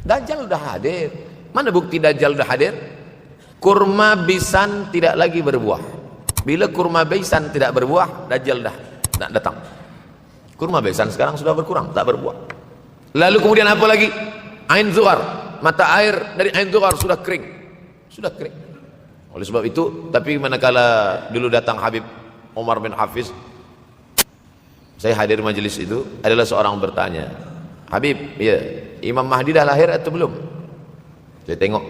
Dajjal udah hadir. Mana bukti Dajjal udah hadir? Kurma bisan tidak lagi berbuah. Bila kurma bisan tidak berbuah, Dajjal dah datang. Kurma bisan sekarang sudah berkurang, tak berbuah. Lalu kemudian apa lagi? Ain Zuhar, mata air dari Ain Zuhar sudah kering. Sudah kering. Oleh sebab itu, tapi manakala dulu datang Habib Umar bin Hafiz, saya hadir majelis itu, adalah seorang bertanya, Habib, ya, Imam Mahdi dah lahir atau belum? Saya tengok,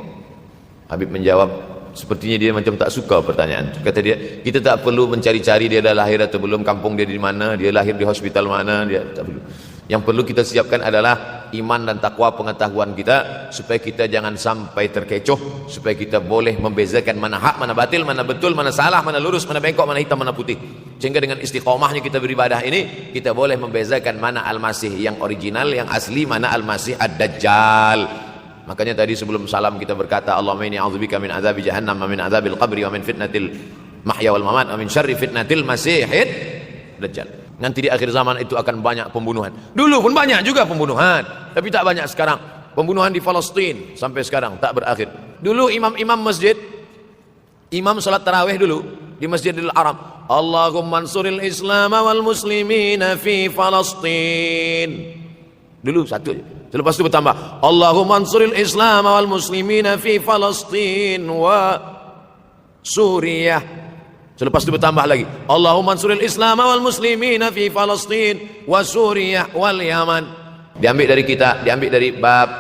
Habib menjawab, sepertinya dia macam tak suka pertanyaan. Kata dia, kita tak perlu mencari-cari dia dah lahir atau belum, kampung dia di mana, dia lahir di hospital mana, dia tak perlu. Yang perlu kita siapkan adalah iman dan takwa pengetahuan kita, supaya kita jangan sampai terkecoh, supaya kita boleh membezakan mana hak, mana batil, mana betul, mana salah, mana lurus, mana bengkok, mana hitam, mana putih. Sehingga dengan istiqomahnya kita beribadah ini, kita boleh membezakan mana Al-Masih yang original, yang asli, mana Al-Masih Ad-Dajjal. Makanya tadi sebelum salam kita berkata, Allahumma inni a'udzubika min azabi jahannam wa min azabil qabri wa min fitnatil mahya wal mamat wa min syarri fitnatil masihid dajjal. Nanti di akhir zaman itu akan banyak pembunuhan. Dulu pun banyak juga pembunuhan, tapi tak banyak sekarang. Pembunuhan di Palestina sampai sekarang tak berakhir. Dulu imam-imam masjid, imam salat tarawih dulu di Masjidil Haram, Allahumma ansuril Islam wal muslimina fi Palestina. Dulu satu aja. Selepas itu bertambah, Allahumma ansuril Islam wal muslimina fi Palestina wa Suriah. Selepas itu bertambah lagi, Allahumma ansuril Islam wal muslimina fi Palestina wa Suriah wal Yaman. Diambil dari kita, diambil dari bab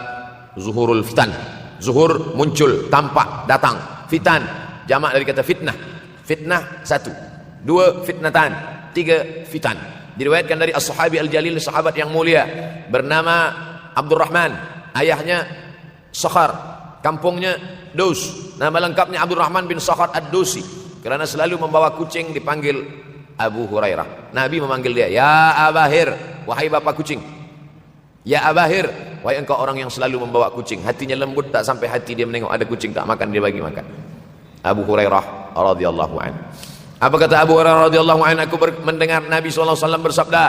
zuhurul fitan. Zuhur muncul, tampak, datang. Fitan jamak dari kata fitnah. Fitnah satu, dua fitnatan, tiga fitan. Diriwayatkan dari as-sahabi al-jalil, sahabat yang mulia, bernama Abdurrahman, ayahnya Sakhar, kampungnya Daus. Nama lengkapnya Abdurrahman bin Sakhar ad-Dausi. Kerana selalu membawa kucing dipanggil Abu Hurairah. Nabi memanggil dia, ya Abahir, wahai bapak kucing. Ya Abahir, wahai engkau orang yang selalu membawa kucing. Hatinya lembut tak sampai hati dia menengok ada kucing tak makan, dia bagi makan. Abu Hurairah radhiyallahu anhu. Apa kata Abu Hurairah radhiyallahu anhu? Aku mendengar Nabi SAW bersabda,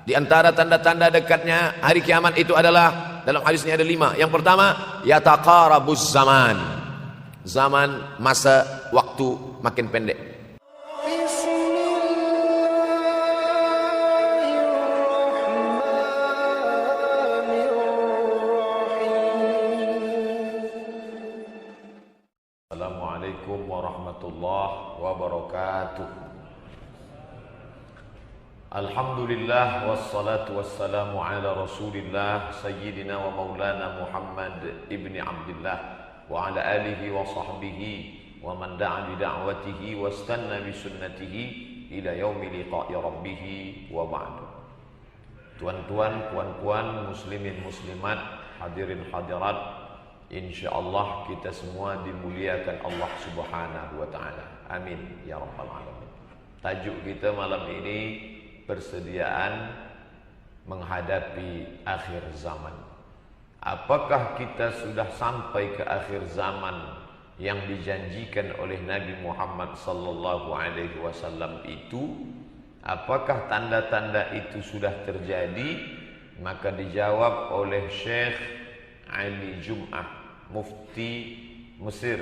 di antara tanda-tanda dekatnya hari kiamat itu adalah, dalam hadisnya ada 5. Yang pertama, yataqarabuz zaman. Zaman, masa, waktu makin pendek. Assalamualaikum warahmatullahi wabarakatuh. Alhamdulillah wassalatu wassalamu ala Rasulillah sayyidina wa maulana Muhammad ibni Abdullah wa ala alihi wa sahbihi wa man da'a bi da'watihi wa istanna bi sunnatihi ila yaumi liqa'i rabbih wa ba'du. Tuan-tuan, puan-puan, muslimin muslimat, hadirin hadirat, insyaallah kita semua dimuliakan Allah Subhanahu wa taala. Amin ya rabbal alamin. Tajuk kita malam ini, persediaan menghadapi akhir zaman. Apakah kita sudah sampai ke akhir zaman yang dijanjikan oleh Nabi Muhammad sallallahu alaihi wasallam itu? Apakah tanda-tanda itu sudah terjadi? Maka dijawab oleh Syekh Ali Jum'ah, mufti Mesir.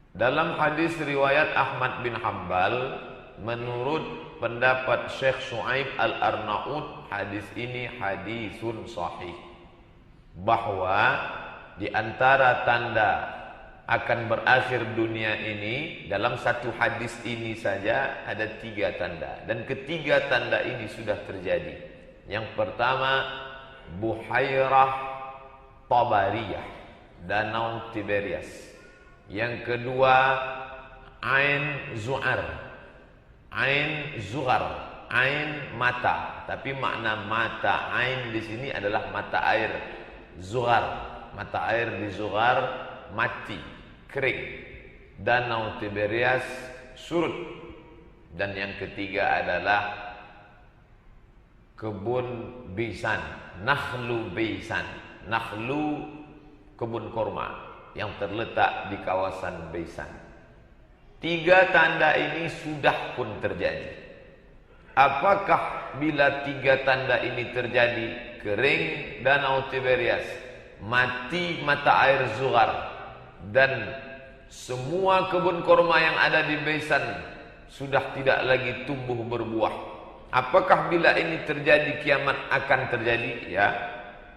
Dalam hadis riwayat Ahmad bin Hanbal, menurut pendapat Syekh Shu'aib Al-Arnaud, hadis ini hadisun sahih, bahwa di antara tanda akan berakhir dunia ini, dalam satu hadis ini saja ada 3 tanda, dan ketiga tanda ini sudah terjadi. Yang pertama, Buhairah Tabariyah, Danau Tiberias. Yang kedua, Ain Zu'ar, Ain Zuhar, Ain mata, tapi makna mata Ain di sini adalah mata air. Zuhar, mata air di Zuhar mati, kering. Danau Tiberias surut. Dan yang ketiga adalah kebun Beisan, Nakhlu Beisan. Nakhlu kebun korma yang terletak di kawasan Beisan. 3 tanda ini sudah pun terjadi. Apakah bila 3 tanda ini terjadi kering danau Tiberias, mati mata air Zuhar, dan semua kebun korma yang ada di Baisan sudah tidak lagi tumbuh berbuah. Apakah bila ini terjadi kiamat akan terjadi? Ya.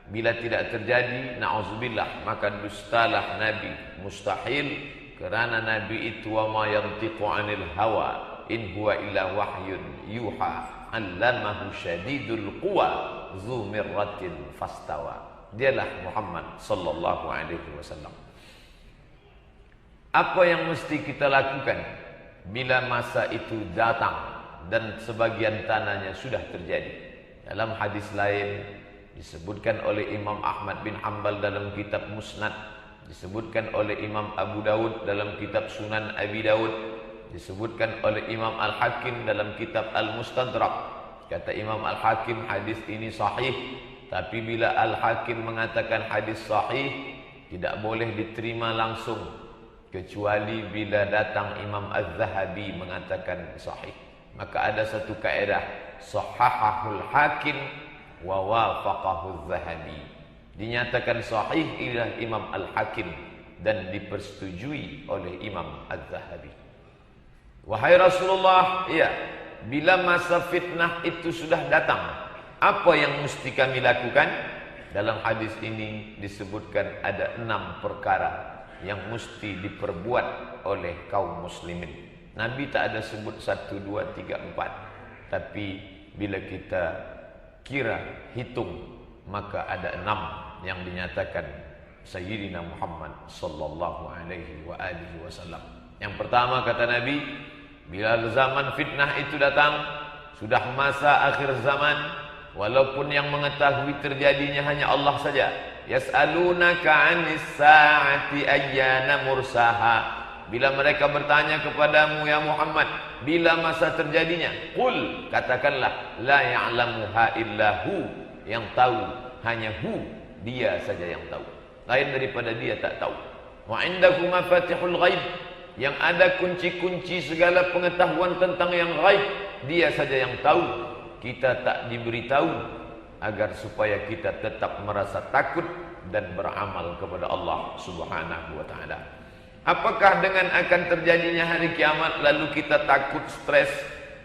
Bila tidak terjadi, na'udzubillah, maka dustalah Nabi, mustahil, kerana Nabi itu wa ma yantiqu 'anil hawa in huwa illa wahyun yuha 'allamahu syadidul quwa dzu mirratin fastawa. Dialah Muhammad sallallahu alaihi wasallam. Apa yang mesti kita lakukan bila masa itu datang dan sebagian tanahnya sudah terjadi? Dalam hadis lain disebutkan oleh Imam Ahmad bin Hanbal dalam kitab Musnad, disebutkan oleh Imam Abu Dawud dalam kitab Sunan Abi Dawud, disebutkan oleh Imam Al-Hakim dalam kitab Al-Mustadrak. Kata Imam Al-Hakim, hadis ini sahih. Tapi bila Al-Hakim mengatakan hadis sahih, tidak boleh diterima langsung, kecuali bila datang Imam Az-Zahabi mengatakan sahih. Maka ada satu kaedah, sahahahul hakim wa wafaqahu Az-Zahabi. Dinyatakan sahih oleh Imam Al-Hakim dan dipersetujui oleh Imam Az-Zahabi. Wahai Rasulullah, ya, bila masa fitnah itu sudah datang, apa yang mesti kami lakukan? Dalam hadis ini disebutkan ada 6 perkara yang mesti diperbuat oleh kaum muslimin. Nabi tak ada sebut 1, 2, 3, 4. Tapi bila kita kira, hitung, maka ada 6 yang dinyatakan Sayyidina Muhammad sallallahu alaihi wa alihi wasallam. Yang pertama kata Nabi, bila zaman fitnah itu datang, sudah masa akhir zaman, walaupun yang mengetahui terjadinya hanya Allah saja. Yas'alunaka 'anis sa'ati ayyana mursaha. Bila mereka bertanya kepadamu ya Muhammad, bila masa terjadinya? Qul, katakanlah, la ya'lamuha illa hu. Yang tahu hanya hu, dia saja yang tahu. Lain daripada dia tak tahu. Wa 'indahu mafatihul ghaib. Yang ada kunci-kunci segala pengetahuan tentang yang ghaib, dia saja yang tahu. Kita tak diberitahu agar supaya kita tetap merasa takut dan beramal kepada Allah Subhanahu wa taala. Apakah dengan akan terjadinya hari kiamat lalu kita takut, stres?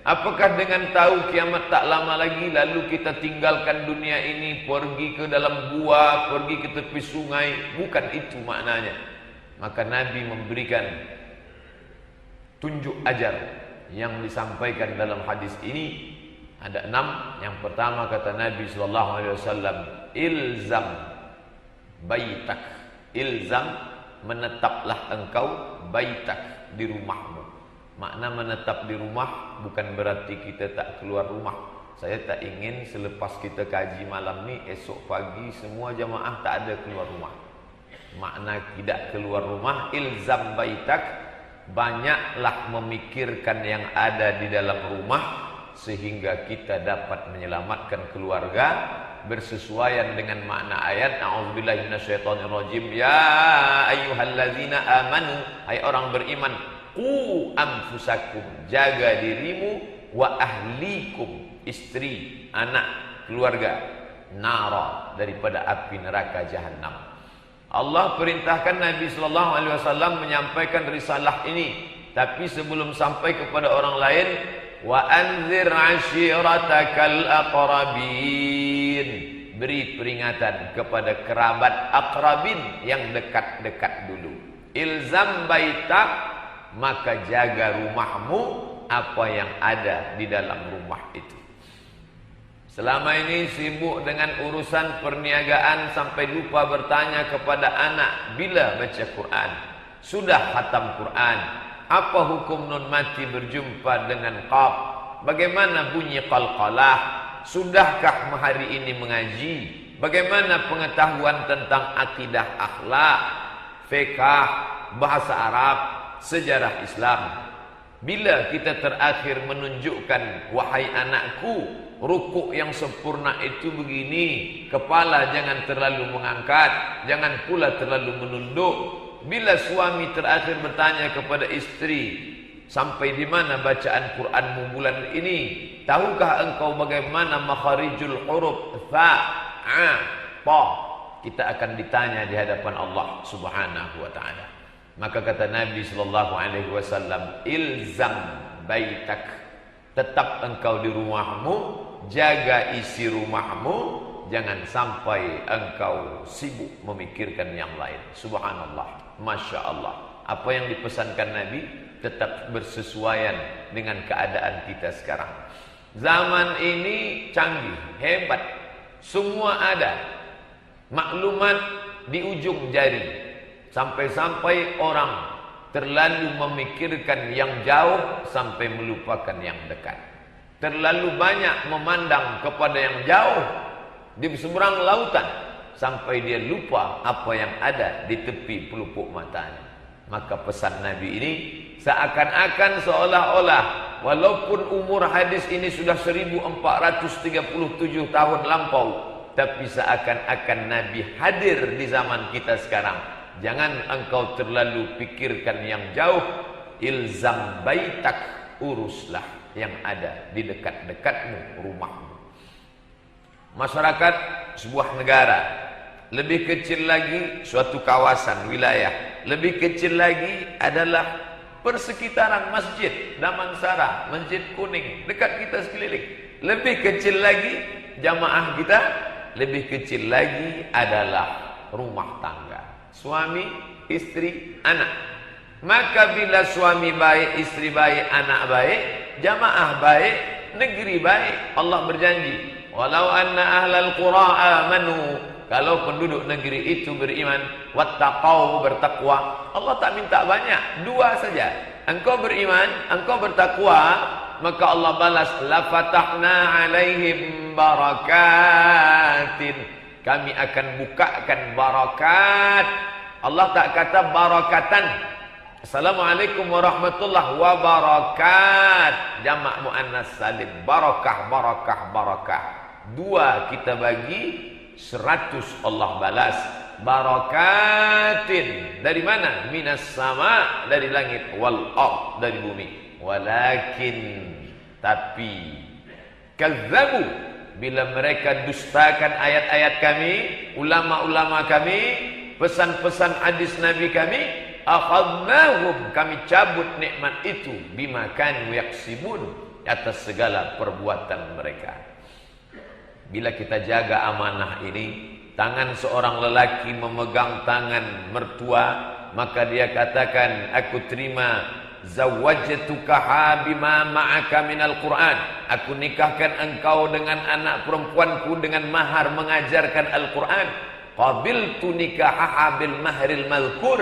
Apakah dengan tahu kiamat tak lama lagi lalu kita tinggalkan dunia ini, pergi ke dalam gua, pergi ke tepi sungai? Bukan itu maknanya. Maka Nabi memberikan tunjuk ajar yang disampaikan dalam hadis ini. Ada 6. Yang pertama kata Nabi sallallahu alaihi wasallam, ilzam baitak. Ilzam, menetaplah engkau, baitak, di rumahmu. Makna menetap di rumah bukan berarti kita tak keluar rumah. Saya tak ingin selepas kita kaji malam ni, esok pagi semua jamaah tak ada keluar rumah. Makna tidak keluar rumah, ilzam baitak, banyaklah memikirkan yang ada di dalam rumah sehingga kita dapat menyelamatkan keluarga bersesuaian dengan makna ayat. A'udzubillahi minasyaitonirrajim. Ya ayyuhallazina amanu, hai orang beriman, qu anfusakum, jaga dirimu, wa ahlikum, istri, anak, keluarga, nara, daripada api neraka jahanam. Allah perintahkan Nabi sallallahu alaihi wasallam menyampaikan risalah ini, tapi sebelum sampai kepada orang lain, wa anzir ashiratakal aqrabin, beri peringatan kepada kerabat aqrabin yang dekat-dekat dulu. Ilzam baitak, maka jaga rumahmu, apa yang ada di dalam rumah itu. Selama ini sibuk dengan urusan perniagaan sampai lupa bertanya kepada anak bila baca Quran. Sudah khatam Quran, apa hukum nun mati berjumpa dengan qaf? Bagaimana bunyi qalqalah? Sudahkah hari ini mengaji? Bagaimana pengetahuan tentang akidah, akhlak, fiqh, bahasa Arab, sejarah Islam? Bila kita terakhir menunjukkan, wahai anakku, rukuk yang sempurna itu begini, kepala jangan terlalu mengangkat, jangan pula terlalu menunduk. Bila suami terakhir bertanya kepada istri, sampai di mana bacaan Quranmu bulan ini? Tahukah engkau bagaimana makharijul huruf fa, apa? Kita akan ditanya di hadapan Allah Subhanahu wa taala. Maka kata Nabi sallallahu alaihi wasallam, ilzam baitak. Tetap engkau di rumahmu, jaga isi rumahmu, jangan sampai engkau sibuk memikirkan yang lain. Subhanallah, Masya Allah. Apa yang dipesankan Nabi tetap bersesuaian dengan keadaan kita sekarang. Zaman ini canggih, hebat, semua ada. Maklumat di ujung jari. Sampai-sampai orang terlalu memikirkan yang jauh sampai melupakan yang dekat. Terlalu banyak memandang kepada yang jauh di seberang lautan sampai dia lupa apa yang ada di tepi pelupuk matanya. Maka pesan Nabi ini seakan-akan seolah-olah walaupun umur hadis ini sudah 1437 tahun lampau, tapi seakan-akan Nabi hadir di zaman kita sekarang. Jangan engkau terlalu pikirkan yang jauh. Ilzam baitak, uruslah yang ada di dekat-dekatmu, rumahmu. Masyarakat sebuah negara, lebih kecil lagi suatu kawasan, wilayah, lebih kecil lagi adalah persekitaran masjid Damansara, Masjid Kuning, dekat kita sekeliling. Lebih kecil lagi jamaah kita, lebih kecil lagi adalah rumah tangga. Suami, istri, anak. Maka bila suami baik, istri baik, anak baik, jamaah baik, negeri baik, Allah berjanji, walau anna ahlal qura amanu, kalau penduduk negeri itu beriman, wattaqau, bertakwa, Allah tak minta banyak, dua saja. Engkau beriman, engkau bertakwa, maka Allah balas, la fatahna alaihim barakatin, kami akan bukakan barakat. Allah tak kata barakatan. Assalamualaikum warahmatullahi wabarakatuh. Jamak muannas salim. Barakah, barakah, barakah. Dua kita bagi 100 Allah balas. Barakatin. Dari mana? Minas sama, dari langit. Wal ard, dari bumi. Walakin, tapi kazzabu, bila mereka dustakan ayat-ayat kami, ulama-ulama kami, pesan-pesan hadis Nabi kami, akhadnahum, kami cabut nikmat itu, bima kanu yaksibun, atas segala perbuatan mereka. Bila kita jaga amanah ini, tangan seorang lelaki memegang tangan mertua, maka dia katakan, aku terima zawwajtukaha bima ma'aka minal Qur'an, aku nikahkan engkau dengan anak perempuanku dengan mahar mengajarkan Al-Quran. Qabiltu nikahaha bil mahril madhkur,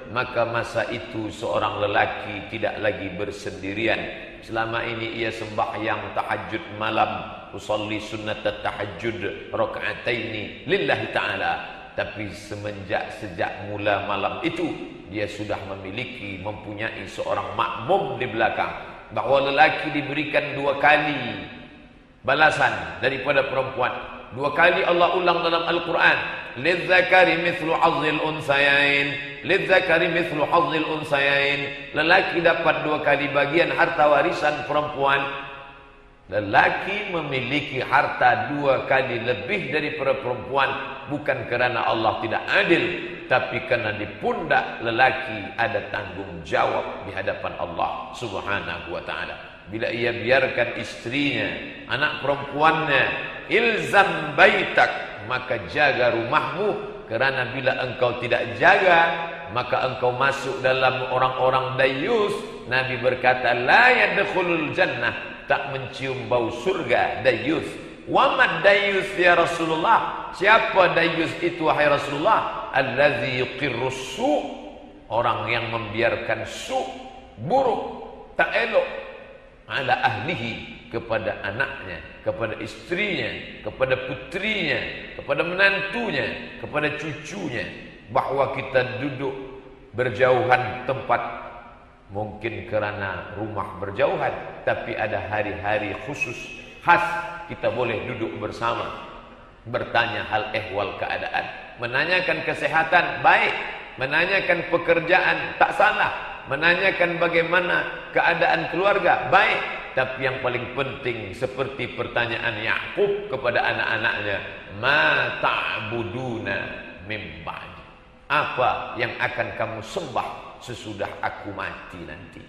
maka masa itu seorang lelaki tidak lagi bersendirian. Selama ini ia sembahyang tahajud malam, usolli sunnat tahajud rakaataini lillahi ta'ala. Tapi sejak mula malam itu, dia sudah mempunyai seorang makmum di belakang. Bahawa lelaki diberikan 2 kali balasan daripada perempuan. 2 kali Allah ulang dalam Al-Quran. Lizzakari mithlu hazzil unsayain. Lizzakari mithlu hazzil unsayain. Lelaki dapat 2 kali bagian harta warisan perempuan. Lelaki memiliki harta 2 kali lebih daripada perempuan, bukan kerana Allah tidak adil, tapi kerana di pundak lelaki ada tanggung jawab di hadapan Allah Subhanahu wa ta'ala. Bila ia biarkan istrinya, anak perempuannya, ilzam baitak, maka jaga rumahmu, kerana bila engkau tidak jaga, maka engkau masuk dalam orang-orang dayus. Nabi berkata, la yadkhulul jannah, tak mencium bau surga, dayus. Wa mad dayus ya Rasulullah? Siapa dayus itu wahai Rasulullah? Allazi yuqirrus su', orang yang membiarkan su', buruk, tak elok, ala ahlihi, kepada anaknya, kepada istrinya, kepada putrinya, kepada menantunya, kepada cucunya. Bahawa kita duduk berjauhan tempat, mungkin kerana rumah berjauhan, tapi ada hari-hari khusus khas kita boleh duduk bersama, bertanya hal ehwal keadaan, menanyakan kesehatan baik, menanyakan pekerjaan tak salah, menanyakan bagaimana keadaan keluarga baik, Tapi yang paling penting seperti pertanyaan Yakub kepada anak-anaknya, ma ta'buduna min ba'di. Apa yang akan kamu sembah sesudah aku mati nanti?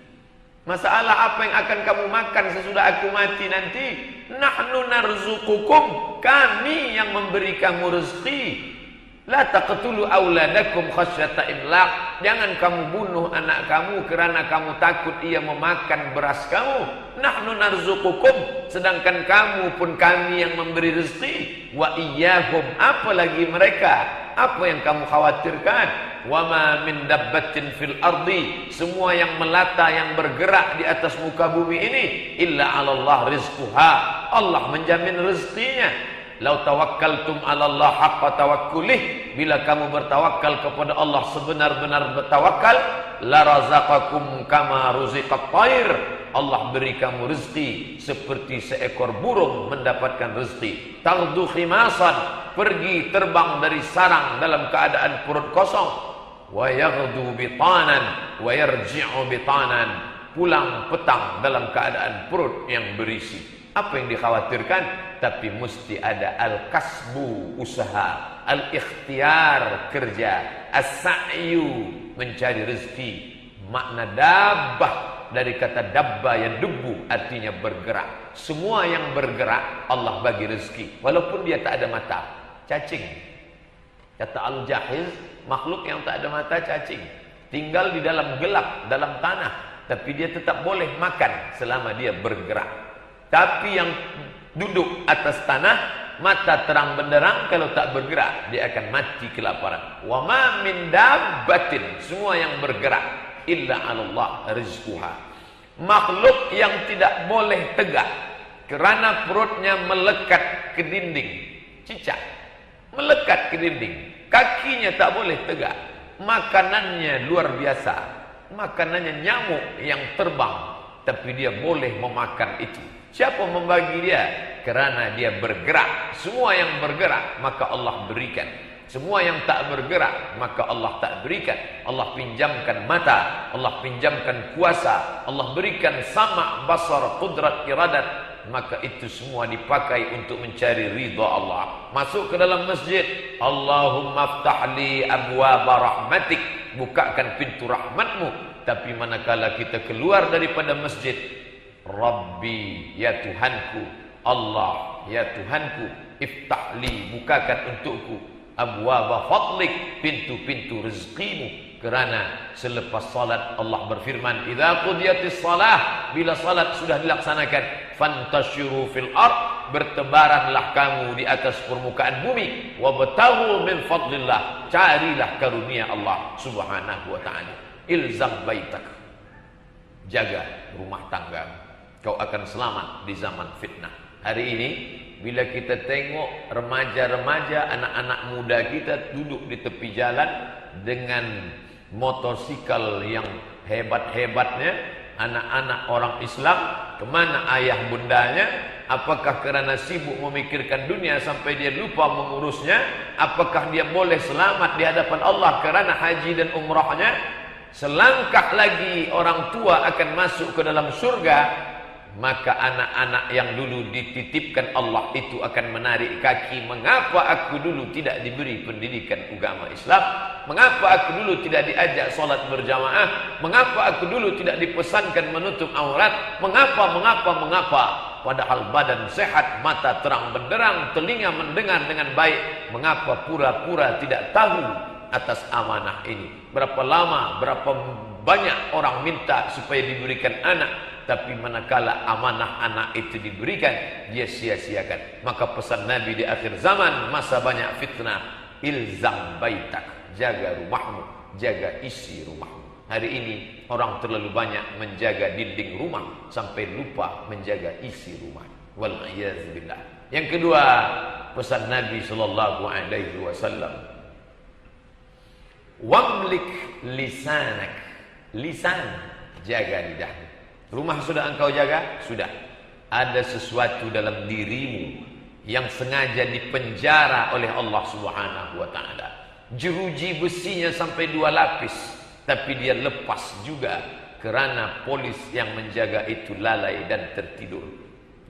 Masalah apa yang akan kamu makan sesudah aku mati nanti? Nahnu narzuqukum, kami yang memberi kamu rezeki. La taqtulu auladakum khasyata imlaq. Jangan kamu bunuh anak kamu kerana kamu takut ia memakan beras kamu. Nahnu narzuqukum, sedangkan kamu pun kami yang memberi rezeki. Wa iyyahum, apalagi mereka. Apa yang kamu khawatirkan? Wa ma min dabbatin fil ardi, semua yang melata yang bergerak di atas muka bumi ini, illa 'ala Allah rizquha, Allah menjamin rezekinya. Lau tawakkaltum 'ala Allah haqqa tawakkulih, bila kamu bertawakal kepada Allah sebenar-benar bertawakal, la razaqakum kama ruziqat thair, Allah beri kamu rezeki seperti seekor burung mendapatkan rezeki. Taghdu khimasan, pergi terbang dari sarang dalam keadaan perut kosong. Wa yaghdu bitanan wa yarji'u bitanan, pulang petang dalam keadaan perut yang berisi. Apa yang dikhawatirkan? Tapi mesti ada al-kasbu, usaha, al-ikhtiar, kerja, as-sa'yu, mencari rezeki. Makna dabbah dari kata dabba yang debu, artinya bergerak. Semua yang bergerak Allah bagi rezeki, walaupun dia tak ada mata. Cacing, kata Al-Jahiz, makhluk yang tak ada mata cacing, tinggal di dalam gelap, dalam tanah, tapi dia tetap boleh makan selama dia bergerak. Tapi yang duduk atas tanah, mata terang benderang, kalau tak bergerak dia akan mati kelaparan. Wa ma min dabbatin, semua yang bergerak, illa 'ala Allah rizquha. Makhluk yang tidak boleh tegak kerana perutnya melekat ke dinding, cicak melekat ke dinding, kakinya tak boleh tegak, makanannya luar biasa, makanannya nyamuk yang terbang, tapi dia boleh memakan itu. Siapa membagi dia? Kerana dia bergerak. Semua yang bergerak maka Allah berikan. Semua yang tak bergerak maka Allah tak berikan. Allah pinjamkan mata, Allah pinjamkan kuasa, Allah berikan sama, basar, qudrat, iradat. Maka itu semua dipakai untuk mencari ridha Allah. Masuk ke dalam masjid, Allahumma aftahli abwaba rahmatik, bukakan pintu rahmatmu. Tapi manakala kita keluar daripada masjid, Rabbi, ya Tuhanku, Allah, ya Tuhanku, iftahli, bukakan untukku, abwaba fadlik, pintu-pintu rezekimu. Kerana selepas salat Allah berfirman, idza qudiyatis salah, bila salat sudah dilaksanakan, fantashiru fil ard, bertebaranlah kamu di atas permukaan bumi, wabtaghu min fadlillah, carilah karunia Allah subhanahu wa ta'ala. Ilzam baitak, jaga rumah tangga, kau akan selamat di zaman fitnah. Hari ini bila kita tengok remaja-remaja, anak-anak muda kita duduk di tepi jalan dengan motorsikal yang hebat-hebatnya, anak-anak orang Islam, kemana ayah bundanya? Apakah kerana sibuk memikirkan dunia sampai dia lupa mengurusnya? Apakah dia boleh selamat di hadapan Allah kerana haji dan umrahnya? Selangkah lagi orang tua akan masuk ke dalam surga. Maka anak-anak yang dulu dititipkan Allah itu akan menarik kaki. Mengapa aku dulu tidak diberi pendidikan agama Islam? Mengapa aku dulu tidak diajak solat berjamaah? Mengapa aku dulu tidak dipesankan menutup aurat? Mengapa? Padahal badan sehat, mata terang benderang, telinga mendengar dengan baik. Mengapa pura-pura tidak tahu atas amanah ini? Berapa lama, berapa banyak orang minta supaya diberikan anak, tapi manakala amanah anak itu diberikan, dia sia-siakan. Maka pesan Nabi di akhir zaman, masa banyak fitnah, ilzam baitak, jaga rumahmu, jaga isi rumahmu. Hari ini orang terlalu banyak menjaga dinding rumah sampai lupa menjaga isi rumah. Wal'iyadzubillah. Yang kedua, pesan Nabi sallallahu alaihi wasallam, wamlik lisanak, lisan, jaga lidahmu. Rumah sudah engkau jaga? Sudah. Ada sesuatu dalam dirimu yang sengaja dipenjara oleh Allah Subhanahu wa ta'ala. Jeruji besinya sampai 2 lapis, tapi dia lepas juga Karena polis yang menjaga itu lalai dan tertidur.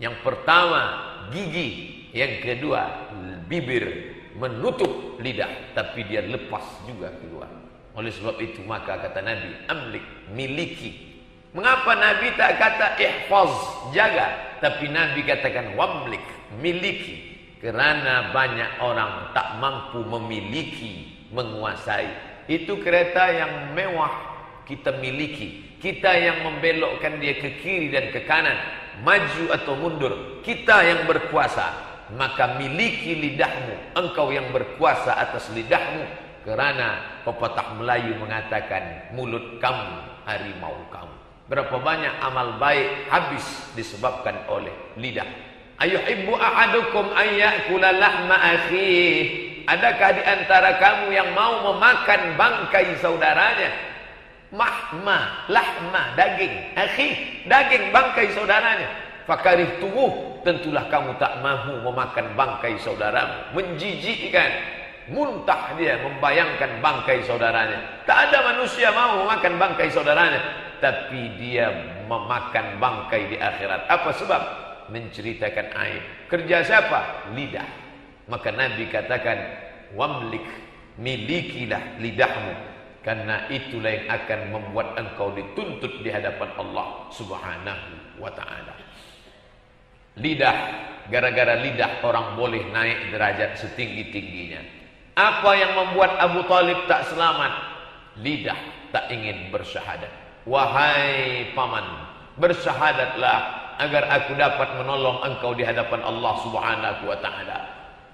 Yang pertama gigi, yang kedua bibir menutup lidah, tapi dia lepas juga keluar. Oleh sebab itu maka kata Nabi, amlik, miliki. Mengapa Nabi tak kata ihfaz, jaga, tapi Nabi katakan wamlik, miliki. Karena banyak orang tak mampu memiliki, menguasai. Itu kereta yang mewah kita miliki. Kita yang membelokkan dia ke kiri dan ke kanan, maju atau mundur. Kita yang berkuasa. Maka miliki lidahmu, engkau yang berkuasa atas lidahmu. Karena pepatah Melayu mengatakan mulut kamu harimau kamu. Berapa banyak amal baik habis disebabkan oleh lidah. Ayuhibbu ahadukum ayyakula lahma akhih. Adakah di antara kamu yang mau memakan bangkai saudaranya? Mahma, lahma, daging, akhih, daging bangkai saudaranya. Fakarihtumu, tentulah kamu tak mahu memakan bangkai saudaramu. Menjijikkan, muntah dia membayangkan bangkai saudaranya. Tak ada manusia mau memakan bangkai saudaranya, tapi dia memakan bangkai di akhirat. Apa sebab? Menceritakan aib. Kerja siapa? Lidah. Maka Nabi katakan, wamlik, milikilah lidahmu. Karena itulah yang akan membuat engkau dituntut di hadapan Allah Subhanahu wa ta'ala. Lidah, gara-gara lidah orang boleh naik derajat setinggi-tingginya. Apa yang membuat Abu Talib tak selamat? Lidah tak ingin bersyahadat. Wahai paman, bersyahadatlah agar aku dapat menolong engkau di hadapan Allah Subhanahu wa ta'ala.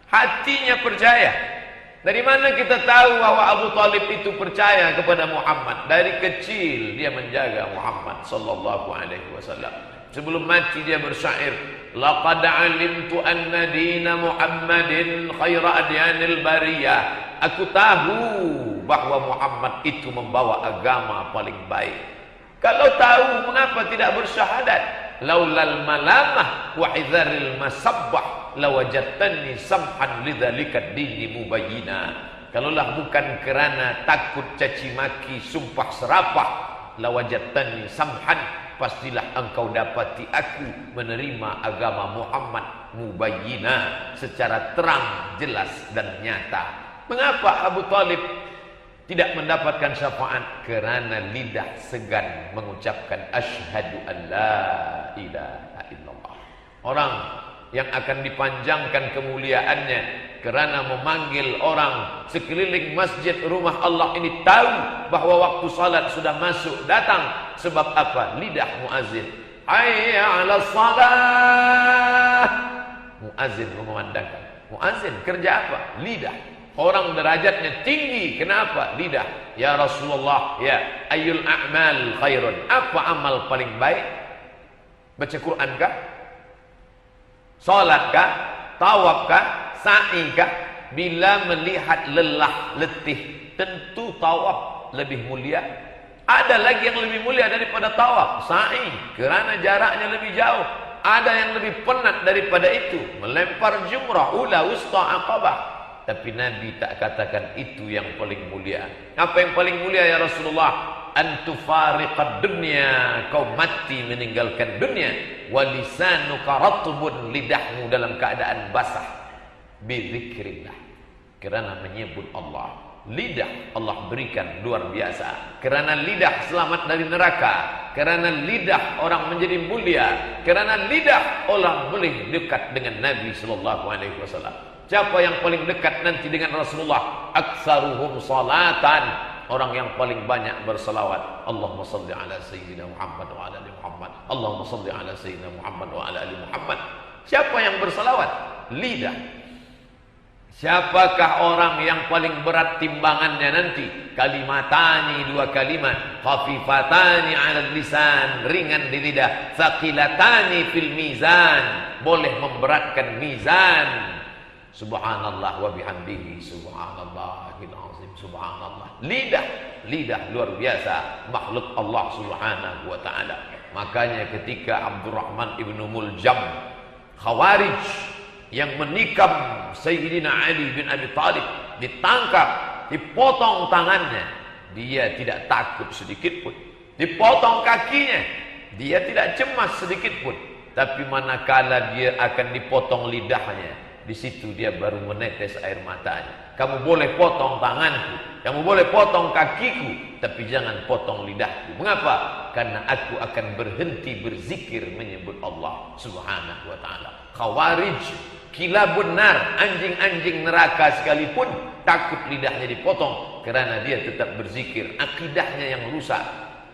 Hatinya percaya. Dari mana kita tahu bahwa Abu Talib itu percaya kepada Muhammad? Dari kecil dia menjaga Muhammad sallallahu alaihi wasallam. Sebelum mati dia bersyair, laqad alimtu anna dina Muhammadin khaira adyanil bariyah. Aku tahu bahwa Muhammad itu membawa agama paling baik. Kalau tahu, mengapa tidak bersyahadat? Laulal malamah wa hidharil masabbah lawajadtani samhan lidzalika dini mubayyina. Kalaulah bukan kerana takut caci maki, sumpah serapah, lawajadtani samhan, pastilah engkau dapati aku menerima agama Muhammad mubayyina, secara terang, jelas dan nyata. Mengapa Abu Talib tidak mendapatkan syafaat? Kerana lidah segan mengucapkan asyhadu an la ilaha illallah. Orang yang akan dipanjangkan kemuliaannya kerana memanggil orang sekeliling masjid rumah Allah ini tahu bahwa waktu salat sudah masuk datang. Sebab apa? Lidah muazzin. Hayya 'alas salah. Muazzin mengumandangkan. Muazzin kerja apa? Lidah. Orang derajatnya tinggi. Kenapa? Lidah. Ya Rasulullah, ya ayyul a'mal khairun. Apa amal paling baik? Baca Quran kah? Salat kah? Tawaf kah? Sa'i kah? Bila melihat lelah, letih, tentu tawaf lebih mulia. Ada lagi yang lebih mulia daripada tawaf, sa'i, kerana jaraknya lebih jauh. Ada yang lebih penat daripada itu, melempar jumrah, ula, wusta, aqabah. Tapi Nabi tak katakan itu yang paling mulia. Apa yang paling mulia ya Rasulullah? Antufariqad dunya, kau mati meninggalkan dunia. Walisanuka ratbun, lidahmu dalam keadaan basah. Bidzikrillah, kerana menyebut Allah. Lidah Allah berikan luar biasa. Kerana lidah selamat dari neraka. Kerana lidah orang menjadi mulia. Kerana lidah orang boleh dekat dengan Nabi sallallahu alaihi wasallam. Siapa yang paling dekat nanti dengan Rasulullah? Aktsaruhum salatan, orang yang paling banyak bersalawat. Allahumma salli ala sayyidina Muhammad wa ala ali Muhammad. Allahumma salli ala sayyidina Muhammad wa ala ali Muhammad. Siapa yang bersalawat? Lidah. Siapakah orang yang paling berat timbangannya nanti? Kalimatani, dua kalimat. Khafifatani ala lisan, ringan di lidah. Thaqilatani fil mizan, boleh memberatkan mizan. Subhanallah wa bihamdihi, subhanallahil azim, subhanallah. Lidah, lidah luar biasa, makhluk Allah subhanahu wa ta'ala. Makanya ketika Abdurrahman ibnu Muljam, Khawarij, yang menikam Sayyidina Ali bin Abi Thalib, ditangkap, dipotong tangannya, dia tidak takut sedikit pun. dipotong kakinya, dia tidak cemas sedikit pun. Tapi manakala dia akan dipotong lidahnya, di situ dia baru menetes air matanya. Kamu boleh potong tanganku, kamu boleh potong kakiku, tapi jangan potong lidahku. Mengapa? Karena aku akan berhenti berzikir menyebut Allah Subhanahu wa ta'ala. Khawarij, kilabun nar, anjing-anjing neraka sekalipun takut lidahnya dipotong karena dia tetap berzikir. Akidahnya yang rusak,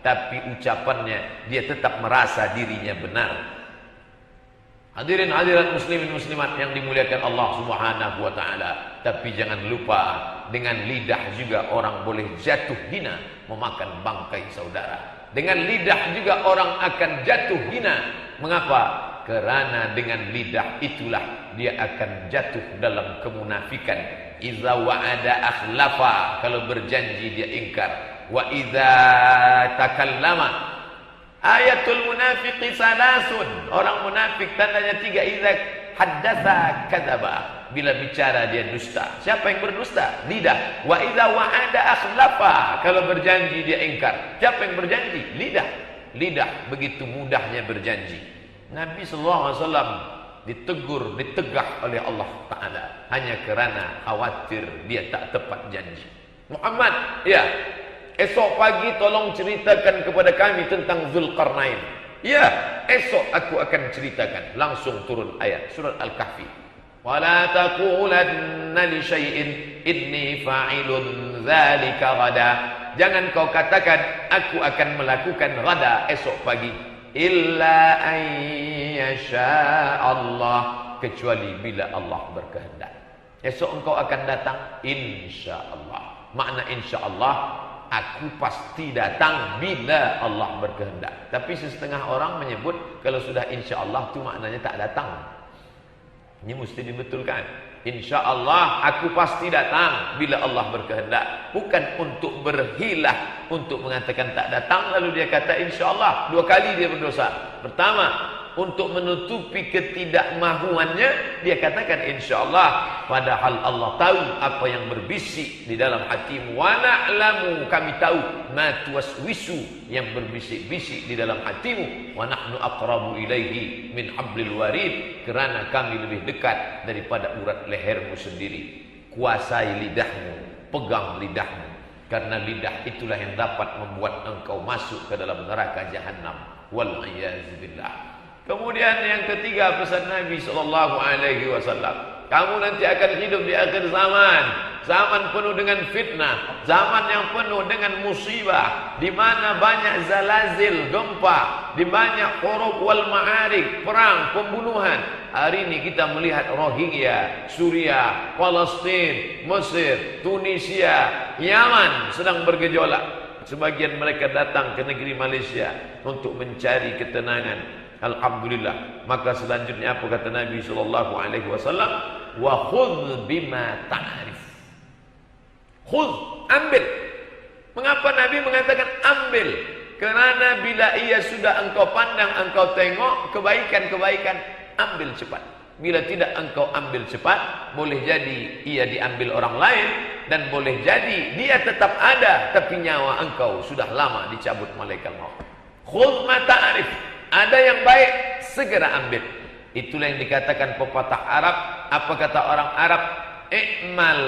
tapi ucapannya dia tetap merasa dirinya benar. Hadirin hadirat muslimin muslimat yang dimuliakan Allah Subhanahu wa ta'ala. Tapi jangan lupa, dengan lidah juga orang boleh jatuh hina memakan bangkai saudara. Dengan lidah juga orang akan jatuh hina. Mengapa? Karena dengan lidah itulah dia akan jatuh dalam kemunafikan. Iza wa'ada akhlafa, kalau berjanji dia ingkar. Wa iza takallama, ayatul munafiqi salasun, orang munafik tandanya 3. Iza haddatsa kadzaba, bila bicara dia dusta. Siapa yang berdusta? Lidah. Wa idza wa'ada akhlafa, kalau berjanji dia ingkar. Siapa yang berjanji? Lidah. Lidah begitu mudahnya berjanji. Nabi sallallahu alaihi wasallam ditegur, ditegah oleh Allah taala hanya kerana khawatir dia tak tepat janji. Muhammad, ya, esok pagi tolong ceritakan kepada kami tentang Zulkarnain. Ya, esok aku akan ceritakan. Langsung turun ayat surat Al-Kahfi. Wala taqulanna li syai'in inni fa'ilun dzalika ghada. Jangan kau katakan aku akan melakukan ghada, esok pagi. Illa ayyasha Allah, kecuali bila Allah berkehendak. Esok engkau akan datang insyaallah. Makna insyaallah, aku pasti datang bila Allah berkehendak. Tapi setengah orang menyebut kalau sudah insyaallah itu maknanya tak datang. Ini mesti dibetulkan. InsyaAllah aku pasti datang bila Allah berkehendak. Bukan untuk berhilah, untuk mengatakan tak datang lalu dia kata insyaAllah. 2 kali dia berdosa. Pertama, untuk menutupi ketidakmahuannya dia katakan insyaallah, padahal Allah tahu apa yang berbisik di dalam hatimu. Wa na'lamu, kami tahu ma tuwaswisu, yang berbisik-bisik di dalam hatimu. Wa nahnu aqrabu ilaihi min hablil warid, kerana kami lebih dekat daripada urat lehermu sendiri. Kuasai lidahmu, pegang lidahmu, karena lidah itulah yang dapat membuat engkau masuk ke dalam neraka jahanam. Wal a'yazubillah. Kemudian yang ketiga pesan Nabi SAW, kamu nanti akan hidup di akhir zaman, zaman penuh dengan fitnah, zaman yang penuh dengan musibah, di mana banyak zalazil, gempa, di banyak huruf wal ma'arik, perang, pembunuhan. Hari ini kita melihat Rohingya, Suriah, Palestina, Mesir, Tunisia, Yaman sedang bergejolak. Sebagian mereka datang ke negeri Malaysia untuk mencari ketenangan. Alhamdulillah. Maka selanjutnya apa kata Nabi sallallahu alaihi wasallam? Wa khudh bima ta'rif. Khudh, ambil. Mengapa Nabi mengatakan ambil? Kerana bila ia sudah engkau pandang, engkau tengok kebaikan-kebaikan, ambil cepat. Bila tidak engkau ambil cepat, boleh jadi ia diambil orang lain, dan boleh jadi dia tetap ada tapi nyawa engkau sudah lama dicabut malaikat maut. Khudh ma ta'rif. Ada yang baik, segera ambil. Itulah yang dikatakan pepatah Arab. Apa kata orang Arab? I'mal,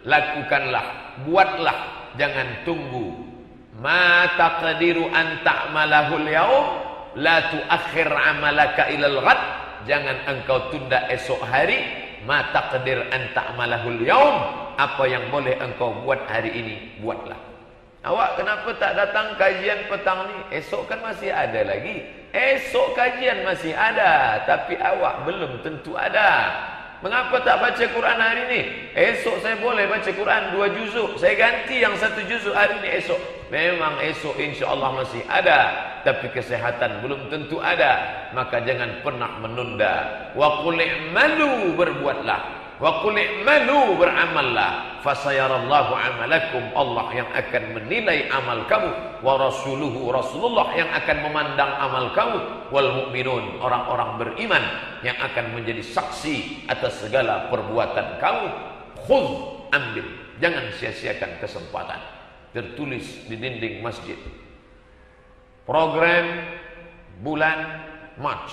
lakukanlah, buatlah, jangan tunggu. Ma taqdiru an ta'malahul yaum, la tuakhir amalaka ilal ghad. Jangan engkau tunda esok hari. Ma taqdir an ta'malahul yaum, apa yang boleh engkau buat hari ini, buatlah. Awak kenapa tak datang kajian petang ni? Esok kan masih ada lagi. Esok kajian masih ada, tapi awak belum tentu ada. Mengapa tak baca Quran hari ini? Esok saya boleh baca Quran 2 juzuk. Saya ganti yang 1 juzuk hari ini esok. Memang esok insya-Allah masih ada, tapi kesehatan belum tentu ada. Maka jangan pernah menunda. Wa qul i'malu, berbuatlah. Wa qul i'malu, beramallah. Fasayarallahu amalakum, Allah yang akan menilai amal kamu. Wa rasuluhu, Rasulullah yang akan memandang amal kamu. Wal mu'minun, orang-orang beriman yang akan menjadi saksi atas segala perbuatan kamu. Khudh, ambil, jangan sia-siakan kesempatan. Tertulis di dinding masjid, program bulan Mac,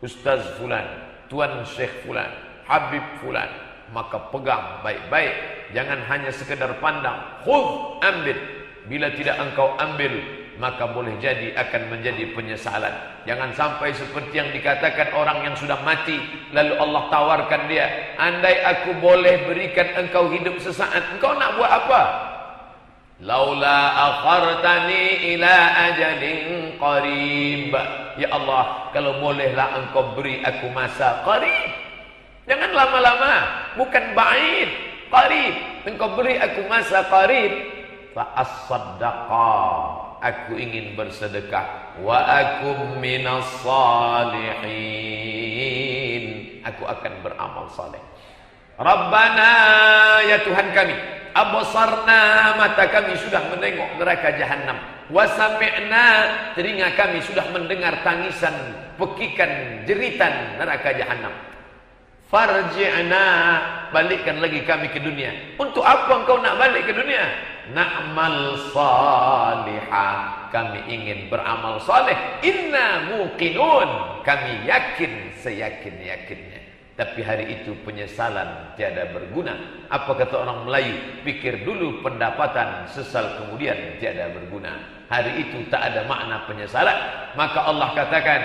Ustaz Fulan, Tuan Syekh Fulan, Habib Fulan, maka pegang baik-baik, jangan hanya sekedar pandang. Khudh, ambil. Bila tidak engkau ambil, maka boleh jadi akan menjadi penyesalan. Jangan sampai seperti yang dikatakan orang yang sudah mati, lalu Allah tawarkan dia, andai aku boleh berikan engkau hidup sesaat, engkau nak buat apa? Laula akhartani ila ajalin qarib. Ya Allah, kalau bolehlah engkau beri aku masa qarib. Jangan lama-lama, bukan ba'id, qarib. Engkau beri aku masa qarib. Fa as-saddaqa, aku ingin bersedekah. Wa akum minas salihin, aku akan beramal saleh. Rabbana, ya Tuhan kami, absarna, mata kami sudah menengok neraka jahanam. Wa sami'na, telinga kami sudah mendengar tangisan, pekikan, jeritan neraka jahanam. Farji'na, balikkan lagi kami ke dunia. Untuk apa engkau nak balik ke dunia? Na'mal salihah, kami ingin beramal saleh. Inna muqinun, kami yakin seyakin-yakinnya. Tapi hari itu penyesalan tiada berguna. Apa kata orang Melayu? Pikir dulu pendapatan, sesal kemudian tiada berguna. Hari itu tak ada makna penyesalan. Maka Allah katakan,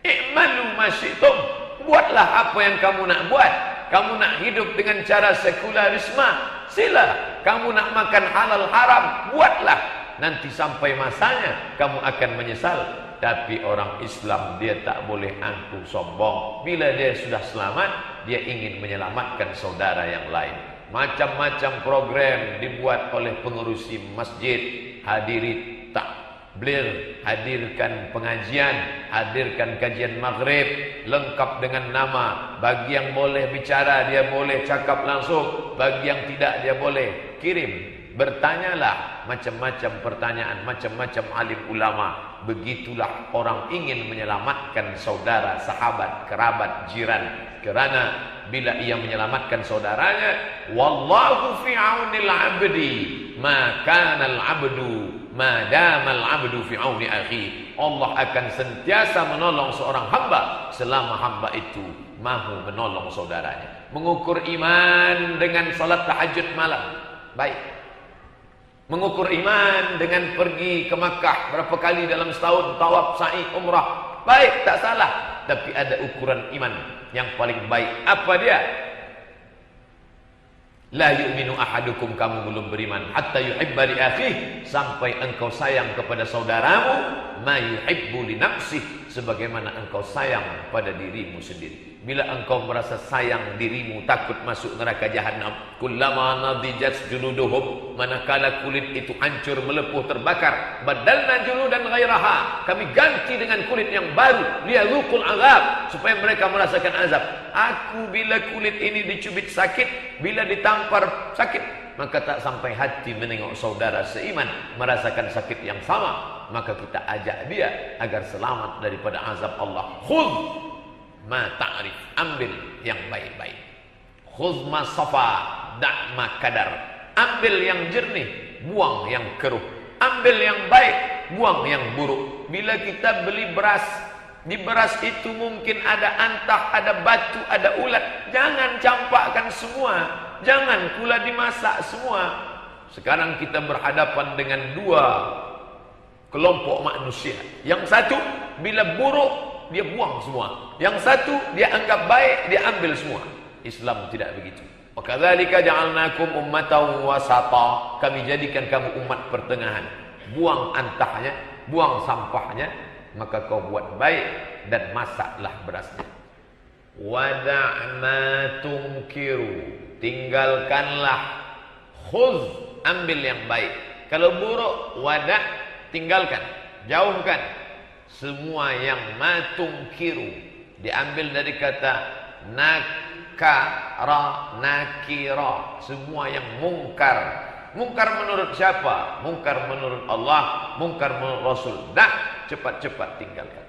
i'malu ma syi'tum, buatlah apa yang kamu nak buat. Kamu nak hidup dengan cara sekularisme, sila. Kamu nak makan halal haram, buatlah. Nanti sampai masanya kamu akan menyesal. Tapi orang Islam dia tak boleh angkuh sombong. Bila dia sudah selamat, dia ingin menyelamatkan saudara yang lain. Macam-macam program dibuat oleh pengurusi masjid. Hadiri takbir, hadirkan pengajian, hadirkan kajian maghrib, lengkap dengan nama. Bagi yang boleh bicara, dia boleh cakap langsung. Bagi yang tidak, dia boleh kirim. Bertanyalah macam-macam pertanyaan, macam-macam alim ulama. Begitulah orang ingin menyelamatkan saudara, sahabat, kerabat, jiran. Kerana bila ia menyelamatkan saudaranya, wallahu fi aunil abdi ma kana al abdu ma dama al abdu fi auni akhi. Allah akan sentiasa menolong seorang hamba selama hamba itu mahu menolong saudaranya. Mengukur iman dengan salat tahajud malam, baik. Mengukur iman dengan pergi ke Makkah berapa kali dalam setahun, tawaf, sa'i, umrah, baik, tak salah. Tapi ada ukuran iman yang paling baik. Apa dia? La yu'minu ahadukum, kamu belum beriman, hatta yuhibba li akhihi, sampai engkau sayang kepada saudaramu, ma yuhibbu li nafsihi, sebagaimana engkau sayang pada dirimu sendiri. Bila engkau merasa sayang dirimu, takut masuk neraka jahanam, kullama nadijat juluduhum, manakala kulit itu hancur, melepuh, terbakar, badalna juludan ghairaha, kami ganti dengan kulit yang baru, liyadzuqul azab, supaya mereka merasakan azab. Aku bila kulit ini dicubit sakit, bila ditampar sakit, maka tak sampai hati menengok saudara seiman merasakan sakit yang sama. Maka kita ajak dia agar selamat daripada azab Allah. Khudh ma ta'rif, ambil yang baik-baik. Khudh ma safa, da' ma kadar, ambil yang jernih, buang yang keruh. Ambil yang baik, buang yang buruk. Bila kita beli beras, di beras itu mungkin ada antah, ada batu, ada ulat. Jangan campakkan semua, jangan pula dimasak semua. Sekarang kita berhadapan dengan dua kelompok manusia. Yang satu bila buruk dia buang semua, yang satu dia anggap baik, dia ambil semua. Islam tidak begitu. Wa kadzalika ja'alnakum ummatan wasata, kami jadikan kamu umat pertengahan. Buang antahnya, buang sampahnya, maka kau buat baik dan masaklah berasnya. Wada' ma tunkiru, tinggalkanlah. Khudh, ambil yang baik. Kalau buruk, wada', tinggalkan, jauhkan. Semua yang matungkiru diambil dari kata nakara, nakira, semua yang mungkar. Mungkar menurut siapa? Mungkar menurut Allah, mungkar menurut Rasul. Dah, cepat-cepat tinggalkan.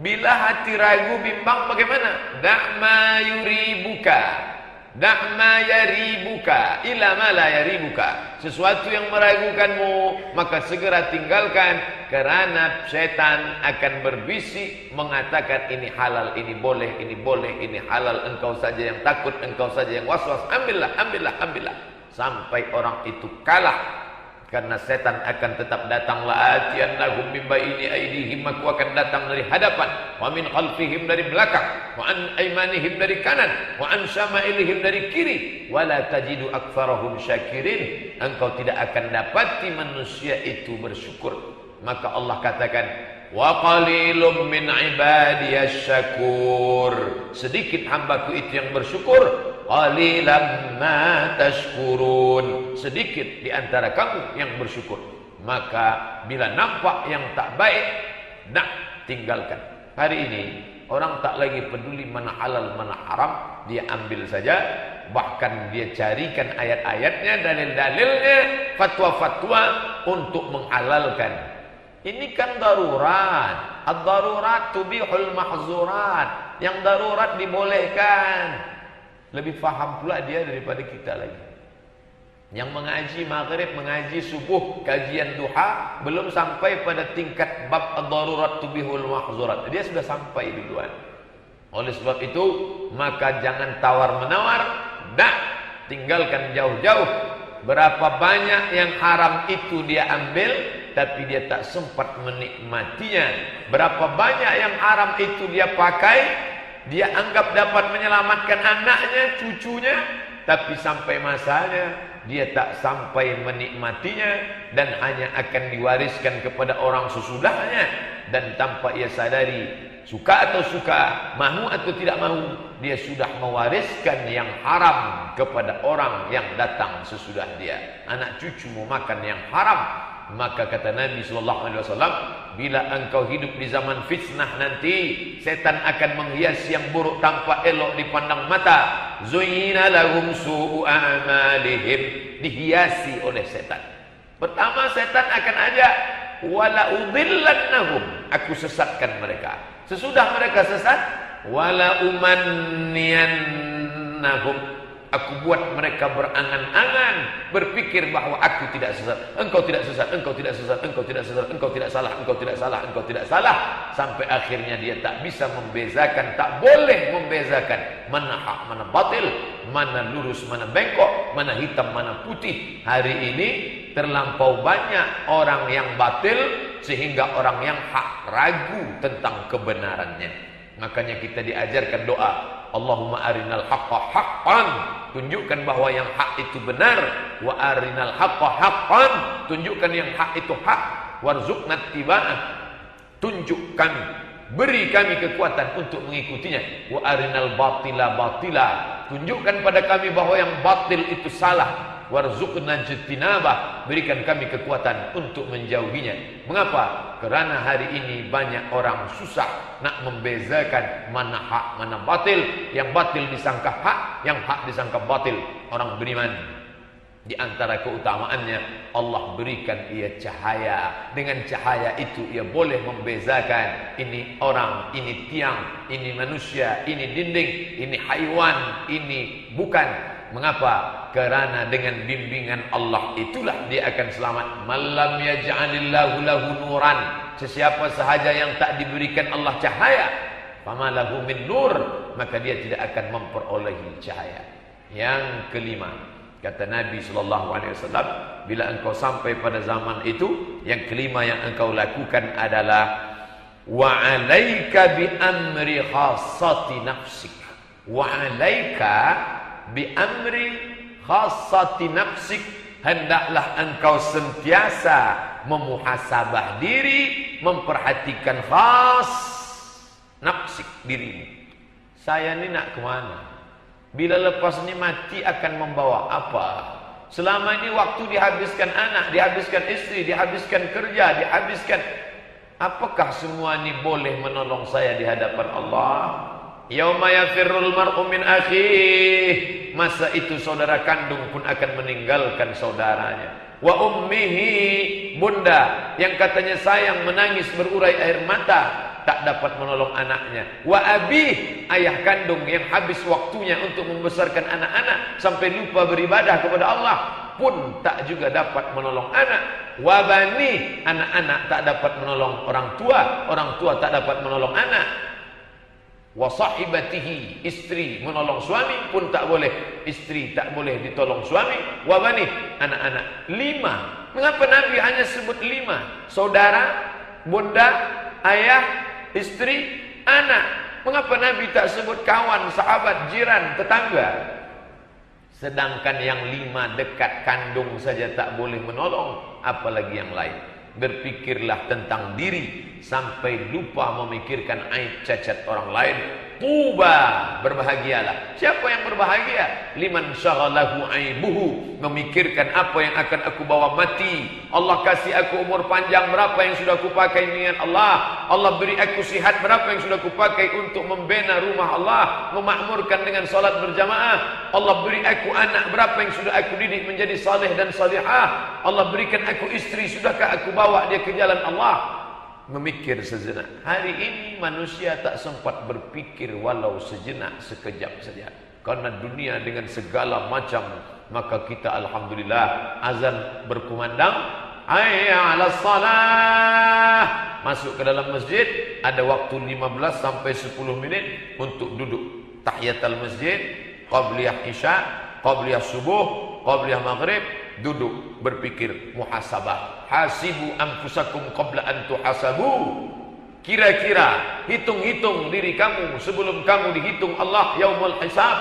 Bila hati ragu, bimbang, bagaimana? Da' ma yuribuka, Da' ma yaribuka ila ma la yaribuka. Sesuatu yang meragukanmu, maka segera tinggalkan, karena setan akan berbisik mengatakan ini halal, ini boleh, ini halal. Engkau saja yang takut, engkau saja yang was-was. Ambillah, ambillah, ambillah. Sampai orang itu kalah. Karena setan akan tetap datang, la'atiyannahum min baini aydihim, aku akan datang dari hadapan, wa min khalfihim dari belakang, wa an aymanihim dari kanan, wa an syama'ilihim dari kiri, wa la tajidu aktsarahum syakirin. Engkau tidak akan dapati manusia itu bersyukur. Maka Allah katakan, wa qalilum min ibadiyasy syakur. Sedikit hambaku itu yang bersyukur. Qalilan ma tashkurun. Sedikit di antara kamu yang bersyukur. Maka bila nampak yang tak baik, nak tinggalkan. Hari ini orang tak lagi peduli mana halal mana haram, dia ambil saja. Bahkan dia carikan ayat-ayatnya, dalil-dalilnya, fatwa-fatwa untuk menghalalkan. Ini kan darurat. Ad-darurat tubihul mahzurat. Yang darurat dibolehkan. Lebih faham pula dia daripada kita lagi. Yang mengaji maghrib, mengaji subuh, kajian duha, belum sampai pada tingkat bab ad-darurat tubihul mahzurat. Dia sudah sampai duluan. Oleh sebab itu, maka jangan tawar-menawar, tinggalkan jauh-jauh. Berapa banyak yang haram itu dia ambil, tapi dia tak sempat menikmatinya. Berapa banyak yang haram itu dia pakai, dia anggap dapat menyelamatkan anaknya, cucunya, tapi sampai masanya dia tak sampai menikmatinya, dan hanya akan diwariskan kepada orang sesudahnya. Dan tanpa ia sadari, suka atau suka, mahu atau tidak mahu, dia sudah mewariskan yang haram kepada orang yang datang sesudah dia. Anak cucu mau makan yang haram. Maka kata Nabi SAW, bila engkau hidup di zaman fitnah nanti, setan akan menghias yang buruk tampak elok dipandang mata. Zuyyina lahum su'u a'malihim. Dihiasi oleh setan. Pertama setan akan ajak, wala udillannahum, aku sesatkan mereka. Sesudah mereka sesat, wala umanniyannahum, aku buat mereka berangan-angan, berpikir bahwa aku tidak sesat, engkau tidak sesat, engkau tidak sesat, engkau tidak sesat, engkau tidak salah, engkau tidak salah, engkau tidak salah. Sampai akhirnya dia tak bisa membezakan, tak boleh membezakan mana hak, mana batil, mana lurus, mana bengkok, mana hitam, mana putih. Hari ini terlampau banyak orang yang batil, sehingga orang yang hak ragu tentang kebenarannya. Makanya kita diajarkan doa, Allahumma arinal haqqa haqqan, tunjukkan bahwa yang hak itu benar. Wa arinal haqqa haqqan, tunjukkan yang hak itu hak. Warzuqna ittiba'ah, tunjuk kami, beri kami kekuatan untuk mengikutinya. Wa arinal batila batila, tunjukkan pada kami bahwa yang batil itu salah. Warzuqna ijtinabah, berikan kami kekuatan untuk menjauhinya. Mengapa? Karena hari ini banyak orang susah nak membezakan mana hak, mana batil. Yang batil disangka hak, yang hak disangka batil. Orang beriman, di antara keutamaannya, Allah berikan ia cahaya. Dengan cahaya itu ia boleh membezakan ini orang, ini tiang, ini manusia, ini dinding, ini haiwan, ini bukan. Mengapa? Karena dengan bimbingan Allah itulah dia akan selamat. Malam yaj'alillahu lahu nuran, sesiapa sahaja yang tak diberikan Allah cahaya, famalahu min nur, maka dia tidak akan memperolehi cahaya. Yang kelima, kata Nabi SAW, bila engkau sampai pada zaman itu, yang kelima yang engkau lakukan adalah wa 'alaika bi amri khassati nafsik. Wa 'alaika bi amri khassati nafsik, hendaklah engkau sentiasa memuhasabah diri, memperhatikan khas nafsik dirimu. Saya ni nak ke mana? Bila lepas ni mati akan membawa apa? Selama ini waktu dihabiskan anak, dihabiskan istri, dihabiskan kerja, dihabiskan, apakah semua ini boleh menolong saya di hadapan Allah? Yauma yafirrul mar'u min akhih, masa itu saudara kandung pun akan meninggalkan saudaranya. Wa ummihi, bunda yang katanya sayang menangis berurai air mata, tak dapat menolong anaknya. Wa abih, ayah kandung yang habis waktunya untuk membesarkan anak-anak sampai lupa beribadah kepada Allah pun tak juga dapat menolong anak. Wa bani, anak-anak tak dapat menolong orang tua tak dapat menolong anak. Wa sahibatihi, istri menolong suami pun tak boleh, istri tak boleh ditolong suami. Wa bani, anak-anak. 5. Mengapa Nabi hanya sebut 5? Saudara, bunda, ayah, istri, anak. Mengapa Nabi tak sebut kawan, sahabat, jiran, tetangga? Sedangkan yang 5 dekat kandung saja tak boleh menolong, apalagi yang lain. Berpikirlah tentang diri sampai lupa memikirkan aib cacat orang lain. Tuba, berbahagialah. Siapa yang berbahagia? Liman syaghalahu aibuhu, memikirkan apa yang akan aku bawa mati. Allah kasih aku umur panjang, berapa yang sudah aku pakai dengan Allah. Allah beri aku sihat, berapa yang sudah aku pakai untuk membina rumah Allah, memakmurkan dengan salat berjamaah. Allah beri aku anak, berapa yang sudah aku didik menjadi saleh dan salihah. Allah berikan aku istri, sudahkah aku bawa dia ke jalan Allah? Memikir sejenak. Hari ini manusia tak sempat berpikir walau sejenak, sekejap saja. Karena dunia dengan segala macam, maka kita alhamdulillah azan berkumandang, hayya 'alas salah. Masuk ke dalam masjid, ada waktu 15 sampai 10 menit untuk duduk tahiyatul masjid, qabliyah isya, qabliyah subuh, qabliyah maghrib, duduk berpikir muhasabah. Hasibu anfusakum qabla an tuhasabu. Kira-kira hitung-hitung diri kamu sebelum kamu dihitung Allah yaumul hisab.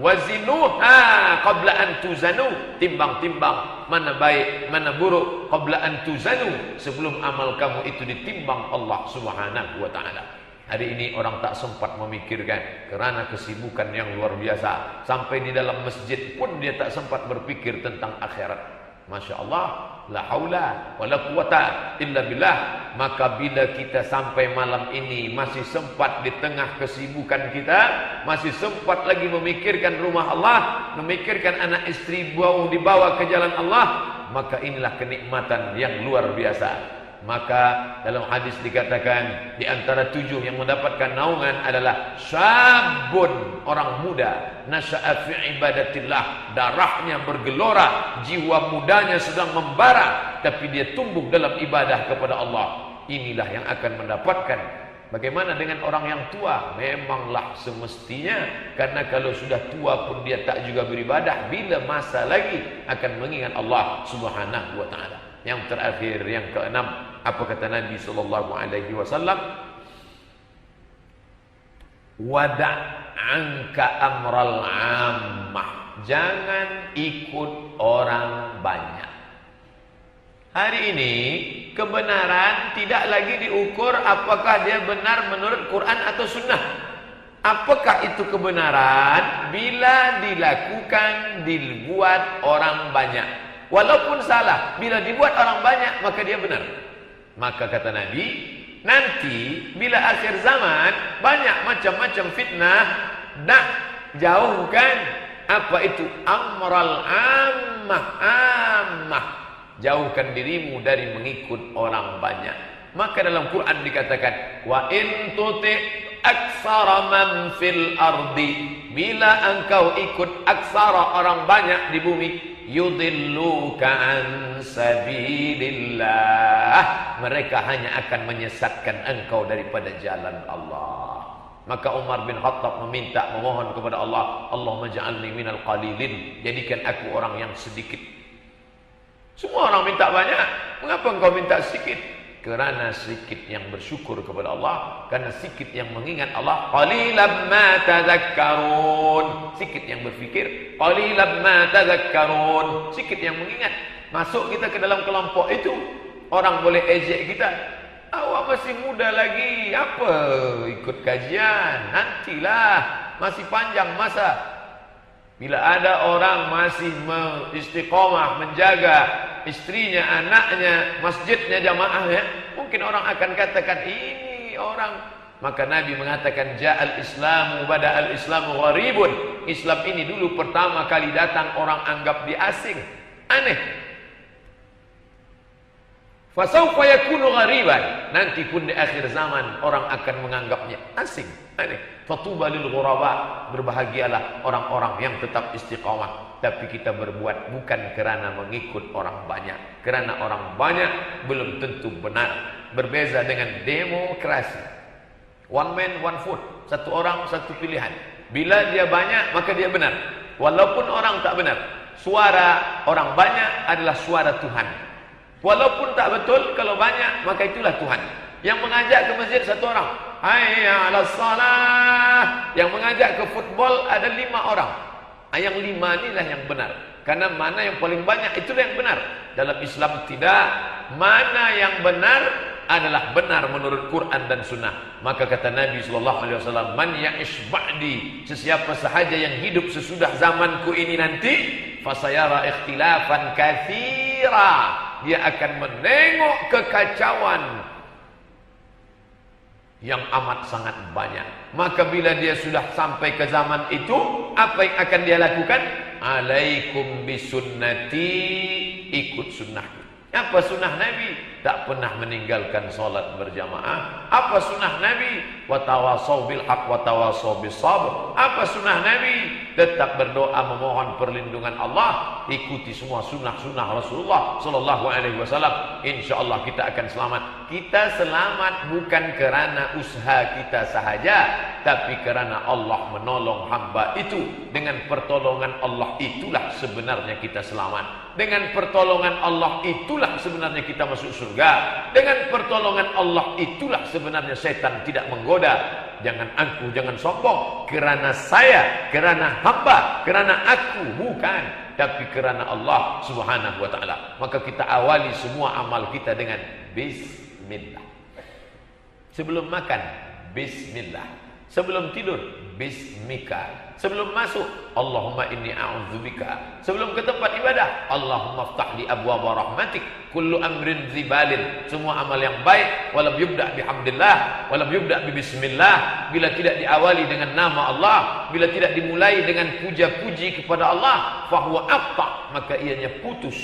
Wazinuha qabla an tuzanu. Timbang-timbang mana baik, mana buruk qabla an tuzanu, sebelum amal kamu itu ditimbang Allah Subhanahu wa taala. Hari ini orang tak sempat memikirkan kerana kesibukan yang luar biasa. Sampai di dalam masjid pun dia tak sempat berpikir tentang akhirat. Masya Allah, la haula wa la quwata illa billah. Maka bila kita sampai malam ini masih sempat di tengah kesibukan kita, masih sempat lagi memikirkan rumah Allah, memikirkan anak istri dibawa ke jalan Allah, maka inilah kenikmatan yang luar biasa. Maka dalam hadis dikatakan di antara 7 yang mendapatkan naungan adalah syabun, orang muda, nasya'a fi ibadatillah, darahnya bergelora, jiwa mudanya sedang membara, tapi dia tumbuh dalam ibadah kepada Allah. Inilah yang akan mendapatkan. Bagaimana dengan orang yang tua? Memanglah semestinya, karena kalau sudah tua pun dia tak juga beribadah, bila masa lagi akan mengingat Allah Subhanahu wa taala. Yang terakhir, yang keenam, apa kata Nabi sallallahu alaihi wasallam? Wada' anka amral ammah. Jangan ikut orang banyak. Hari ini kebenaran tidak lagi diukur apakah dia benar menurut Quran atau sunnah. Apakah itu kebenaran? Bila dilakukan, dibuat orang banyak. Walaupun salah, bila dibuat orang banyak maka dia benar. Maka kata Nabi, nanti bila akhir zaman banyak macam-macam fitnah, dak jauhkan apa itu amral ammah. Jauhkan dirimu dari mengikut orang banyak. Maka dalam Quran dikatakan, wa in tuti aksara man fil ardi, bila engkau ikut aksara orang banyak di bumi, yudilluka an sabilillah, mereka hanya akan menyesatkan engkau daripada jalan Allah. Maka Umar bin Khattab memohon kepada Allah, Allahumma ja'alni minal qalilin, jadikan aku orang yang sedikit. Semua orang minta banyak, mengapa engkau minta sedikit? Kerana sedikit yang bersyukur kepada Allah, karena sedikit yang mengingat Allah. Qalilan ma tadhakkarun, sedikit yang berfikir. Qalilan ma tadhakkarun, sedikit yang mengingat. Masuk kita ke dalam kelompok itu, orang boleh ejek kita, awak masih muda lagi, apa ikut kajian, nantilah, masih panjang masa. Bila ada orang masih istiqomah menjaga istrinya, anaknya, masjidnya, jamaahnya, mungkin orang akan katakan ini orang. Maka Nabi mengatakan, ja'al islamu bada'al islamu gharibun. Islam ini dulu pertama kali datang orang anggap dia asing, aneh. Fasawfa yakunu ghariban. Nanti pun di akhir zaman orang akan menganggapnya asing, aneh. Fatuba lil ghuraba. Berbahagialah orang-orang yang tetap istiqamah. Tapi kita berbuat bukan kerana mengikut orang banyak. Kerana orang banyak belum tentu benar. Berbeza dengan demokrasi. One man, one vote. Satu orang, satu pilihan. Bila dia banyak, maka dia benar. Walaupun orang tak benar. Suara orang banyak adalah suara Tuhan. Walaupun tak betul, kalau banyak, maka itulah Tuhan. Yang mengajak ke masjid satu orang, hayya 'alas salah. Yang mengajak ke football ada 5 orang. Yang 5 inilah yang benar. Karena mana yang paling banyak, itulah yang benar. Dalam Islam tidak. Mana yang benar adalah benar menurut Quran dan Sunnah. Maka kata Nabi SAW, man ya'ish ba'di, sesiapa sahaja yang hidup sesudah zamanku ini nanti, fasayara ikhtilafan katsira, dia akan menengok kekacauan yang amat sangat banyak. Maka bila dia sudah sampai ke zaman itu, apa yang akan dia lakukan? Alaikum bisunnati, ikut sunnahku. Apa sunnah Nabi? Tak pernah meninggalkan solat berjamaah. Apa sunnah Nabi? Watawasaw bil haq watawasaw bis sabr. Apa sunnah Nabi? Tetap berdoa memohon perlindungan Allah. Ikuti semua sunnah-sunnah Rasulullah sallallahu alaihi wasallam. Insyaallah kita akan selamat. Kita selamat bukan kerana usaha kita sahaja, tapi kerana Allah menolong hamba itu. Dengan pertolongan Allah itulah sebenarnya kita selamat. Dengan pertolongan Allah itulah sebenarnya kita masuk surga. Dengan pertolongan Allah itulah sebenarnya setan tidak menggoda. Jangan angkuh, jangan sombong. Kerana saya, kerana hamba, kerana aku, bukan. Tapi kerana Allah subhanahu wa ta'ala. Maka kita awali semua amal kita dengan Bismillah. Sebelum makan, Bismillah. Sebelum tidur, Bismika. Sebelum masuk, Allahumma inni a'udzubika. Sebelum ke tempat ibadah, Allahumma aftah li abwaaba rahmatik. Kullu amrin zibalin. Semua amal yang baik, walam yubda' bihamdillah, walam yubda' bi bismillah. Bila tidak diawali dengan nama Allah, bila tidak dimulai dengan puja-puji kepada Allah, fahuwa aftah, maka ianya putus,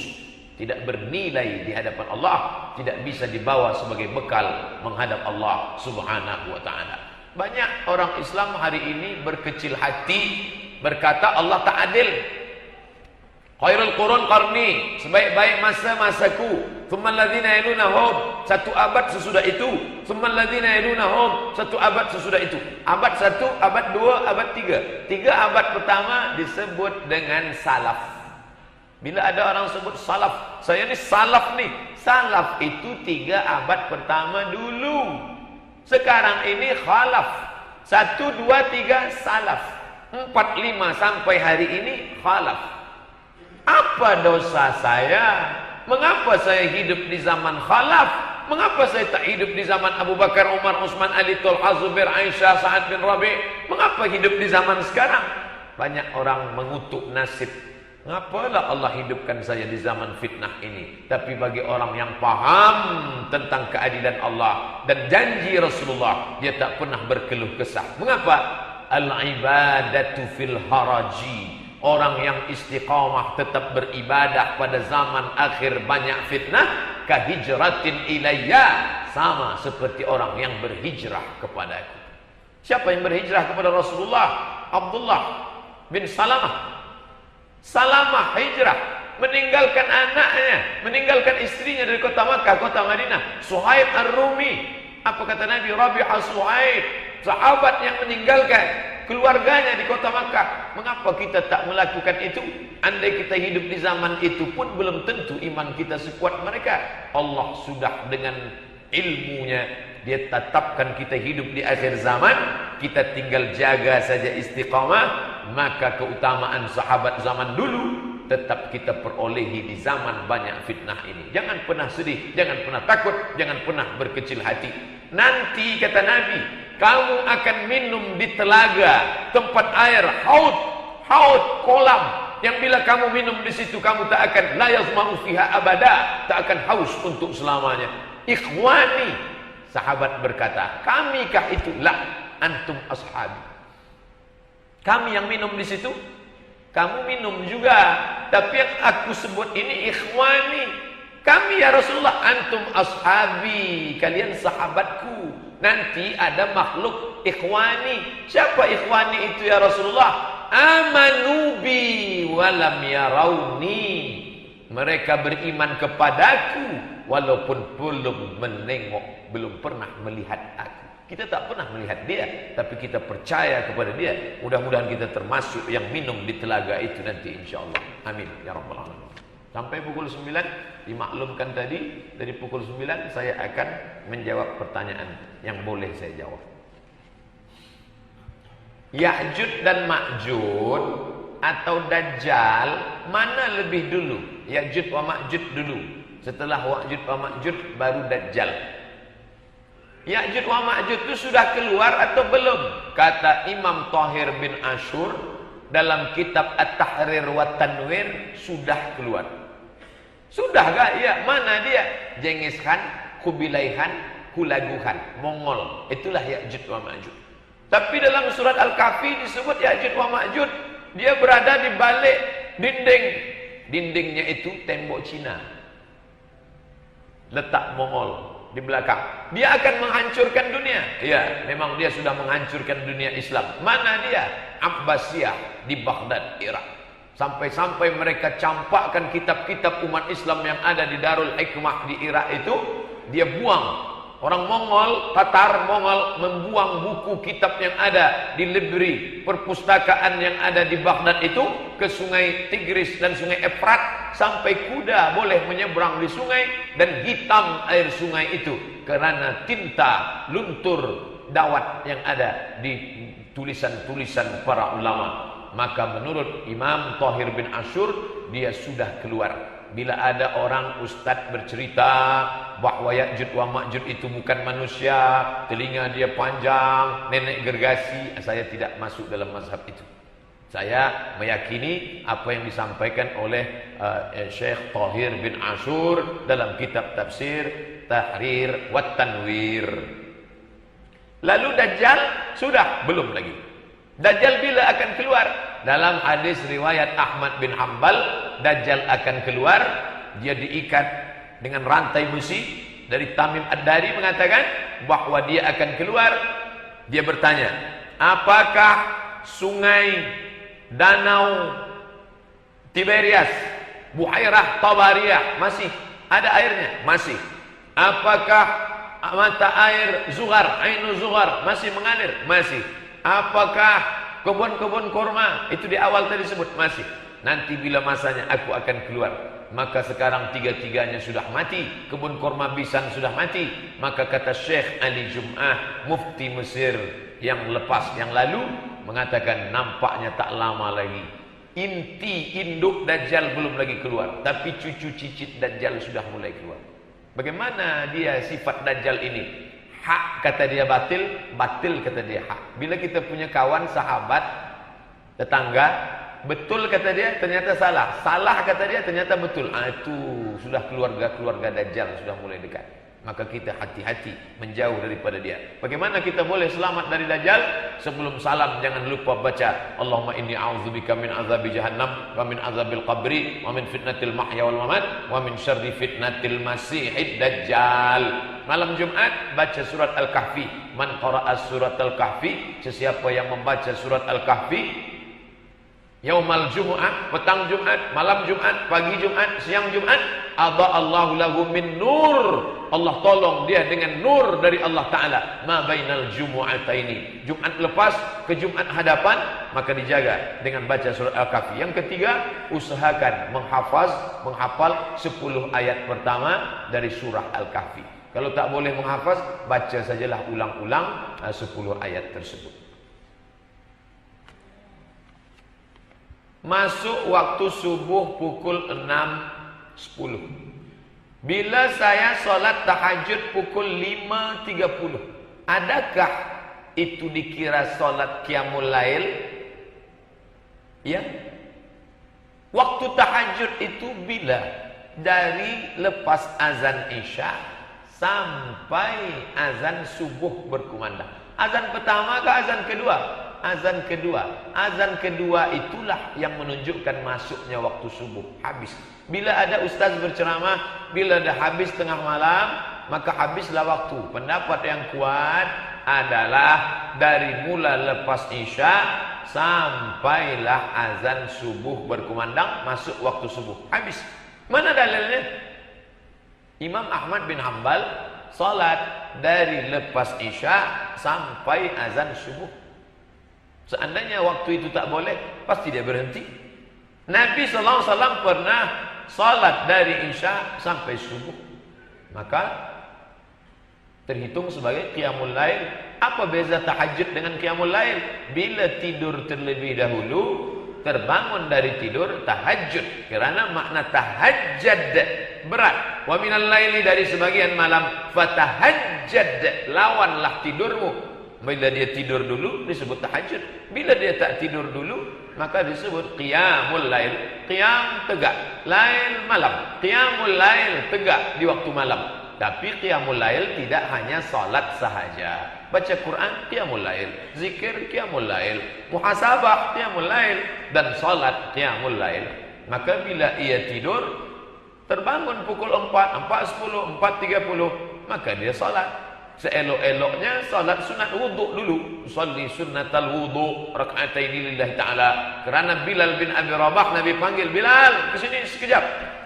tidak bernilai di hadapan Allah, tidak bisa dibawa sebagai bekal menghadap Allah subhanahu wa ta'ala. Banyak orang Islam hari ini berkecil hati, berkata Allah tak adil. Khairul qurun qarni, sebaik-baik masa-masaku. Tsummal ladzina yalunahum, 1 abad sesudah itu. Tsummal ladzina yalunahum, 1 abad sesudah itu. Abad 1, abad 2, abad 3. 3 abad pertama disebut dengan salaf. Bila ada orang sebut salaf, saya ni salaf ni. Salaf itu 3 abad pertama dulu. Sekarang ini khalaf. 1, 2, 3 salaf. 4, 5 sampai hari ini khalaf. Apa dosa saya? Mengapa saya hidup di zaman khalaf? Mengapa saya tak hidup di zaman Abu Bakar, Umar, Utsman, Ali, Talha, Zubair, Aisyah, Sa'ad bin Rabi'? Mengapa hidup di zaman sekarang? Banyak orang mengutuk nasib. Ngapalah Allah hidupkan saya di zaman fitnah ini? Tapi bagi orang yang paham tentang keadilan Allah dan janji Rasulullah, dia tak pernah berkeluh kesah. Mengapa? Al-ibadatu fil haraji. Orang yang istiqamah tetap beribadah pada zaman akhir banyak fitnah, kahijratin ilayya, sama seperti orang yang berhijrah kepadaku. Siapa yang berhijrah kepada Rasulullah? Abdullah bin Salamah. Salamah hijrah, meninggalkan anaknya, meninggalkan istrinya dari kota Makkah, kota Madinah. Suhaib Ar-Rumi, apa kata Nabi? Rabi'ah Suhaib, sahabat yang meninggalkan keluarganya di kota Makkah. Mengapa kita tak melakukan itu? Andai kita hidup di zaman itu pun belum tentu iman kita sekuat mereka. Allah sudah dengan ilmunya, dia tetapkan kita hidup di akhir zaman. Kita tinggal jaga saja istiqamah, maka keutamaan sahabat zaman dulu tetap kita perolehi di zaman banyak fitnah ini. Jangan pernah sedih, jangan pernah takut, jangan pernah berkecil hati. Nanti kata Nabi, kamu akan minum di telaga, tempat air, haud, kolam, yang bila kamu minum di situ kamu tak akan la yazma'u fiha abada, tak akan haus untuk selamanya. Ikhwani, sahabat berkata, kamikah itu? La, antum ashabi. Kami yang minum di situ, kamu minum juga. Tapi yang aku sebut ini ikhwani. Kami ya Rasulullah, antum ashabi, kalian sahabatku. Nanti ada makhluk ikhwani. Siapa ikhwani itu ya Rasulullah? Amanu bi walam yarawni. Mereka beriman kepadaku walaupun belum menengok, belum pernah melihat aku. Kita tak pernah melihat dia, tapi kita percaya kepada dia. Mudah-mudahan kita termasuk yang minum di telaga itu nanti insyaallah. Amin ya rabbal alamin. Sampai pukul 9 dimaklumkan tadi, dari pukul 9 saya akan menjawab pertanyaan yang boleh saya jawab. Ya'jud dan Ma'jud atau Dajjal mana lebih dulu? Ya'jud wa Ma'jud dulu. Setelah Ya'jud wa Ma'jud baru Dajjal. Ya'jud wa Ma'jud itu sudah keluar atau belum? Kata Imam Thahir bin Ashur dalam kitab At-Tahrir wa Tanwir, sudah keluar. Sudah gak? Ya, mana dia? Genghis Khan, Kubilai Khan, Hulagu Khan, Mongol. Itulah Ya'jud wa Ma'jud. Tapi dalam surat Al-Kahfi disebut Ya'jud wa Ma'jud, dia berada di balik dinding. Dindingnya itu tembok Cina. Letak Mongol di belakang. Dia akan menghancurkan dunia. Ya, memang dia sudah menghancurkan dunia Islam. Mana dia? Abbasiyah di Baghdad, Irak. Sampai-sampai mereka campakkan kitab-kitab umat Islam yang ada di Darul Hikmah di Irak itu, dia buang. Orang Mongol, Tatar Mongol membuang buku kitab yang ada di libri perpustakaan yang ada di Baghdad itu ke sungai Tigris dan sungai Efrat, sampai kuda boleh menyeberang di sungai dan hitam air sungai itu karena tinta luntur dawat yang ada di tulisan-tulisan para ulama. Maka menurut Imam Thahir bin Ashur, dia sudah keluar. Bila ada orang ustadz bercerita bahwa Ya'jud wa Ma'jud itu bukan manusia, telinga dia panjang, nenek gergasi, saya tidak masuk dalam mazhab itu. Saya meyakini apa yang disampaikan oleh Syekh Thahir bin Ashur dalam kitab tafsir Tahrir wa Tanwir. Lalu Dajjal sudah belum lagi. Dajjal bila akan keluar? Dalam hadis riwayat Ahmad bin Hanbal, Dajjal akan keluar, dia diikat dengan rantai besi. Dari Tamim Ad-Dari mengatakan bahwa dia akan keluar. Dia bertanya, apakah sungai, danau Tiberias, Buhairah Tabariyah masih ada airnya? Masih. Apakah mata air Zuhar, Ainu Zuhar masih mengalir? Masih. Apakah kebun-kebun kurma itu di awal tadi disebut? Masih. Nanti bila masanya aku akan keluar. Maka sekarang tiga-tiganya sudah mati. Kebun kurma Bisan sudah mati. Maka kata Syekh Ali Jum'ah, mufti Mesir yang lepas yang lalu, mengatakan nampaknya tak lama lagi inti induk Dajjal belum lagi keluar, tapi cucu cicit Dajjal sudah mulai keluar. Bagaimana dia sifat Dajjal ini? Hak kata dia batil, batil kata dia hak. Bila kita punya kawan, sahabat, tetangga, betul kata dia, ternyata salah. Salah kata dia, ternyata betul. Itu sudah keluarga Dajjal sudah mulai dekat. Maka kita hati-hati menjauh daripada dia. Bagaimana kita boleh selamat dari Dajjal? Sebelum salam jangan lupa baca Allahumma inni a'udzubika min azabi jahannam wa min azabil qabri wa min fitnatil mahya wal mamat wa min syarri fitnatil masihid dajjal. Malam Jumat baca surat Al-Kahfi. Man qara'a surat Al-Kahfi, sesiapa yang membaca surat Al-Kahfi yaumal Jumu'ah, petang Jumat, malam Jumat, pagi Jumat, siang Jumat, adha'allahu lahu min nur. Allah tolong dia dengan nur dari Allah Ta'ala. Ma bainal Jumu'ataini, Jumat lepas ke Jumat hadapan, maka dijaga dengan baca surat Al-Kahfi. Yang ketiga, usahakan menghafal 10 ayat pertama dari surah Al-Kahfi. Kalau tak boleh menghafaz, baca sajalah ulang-ulang 10 ayat tersebut. Masuk waktu subuh pukul 6.10. Bila saya solat tahajud pukul 5.30, adakah itu dikira solat qiyamul lail? Ya. Waktu tahajud itu bila? Dari lepas azan Isya sampai azan subuh berkumandang. Azan pertama ke azan kedua? Azan kedua. Azan kedua itulah yang menunjukkan masuknya waktu subuh. Habis. Bila ada ustaz berceramah, bila dah habis tengah malam, maka habislah waktu. Pendapat yang kuat adalah dari mula lepas isya sampailah azan subuh berkumandang, masuk waktu subuh. Habis. Mana dalilnya? Imam Ahmad bin Hanbal salat dari lepas isya sampai azan subuh. Seandainya waktu itu tak boleh, pasti dia berhenti. Nabi SAW pernah salat dari isya sampai subuh. Maka terhitung sebagai qiyamul lail. Apa beza tahajud dengan qiyamul lail? Bila tidur terlebih dahulu, terbangun dari tidur, tahajud. Kerana makna tahajjud berat. Wa minal laili, dari sebagian malam, fatahajjad, lawanlah tidurmu. Bila dia tidur dulu disebut tahajud. Bila dia tak tidur dulu maka disebut qiyamul lail. Qiyam tegak, lail malam. Qiyamul lail tegak di waktu malam. Tapi qiyamul lail tidak hanya salat sahaja. Baca Quran qiyamul lail, zikir qiyamul lail, muhasabah qiyamul lail, dan salat qiyamul lail. Maka bila ia tidur, terbangun pukul 4, 4.10, 4.30, maka dia salat. Seelok-eloknya salat sunat wuduk dulu. Salli sunnatal wuduk raka'ataini lillahi ta'ala. Kerana Bilal bin Abi Rabah, Nabi panggil, Bilal, ke sini sekejap.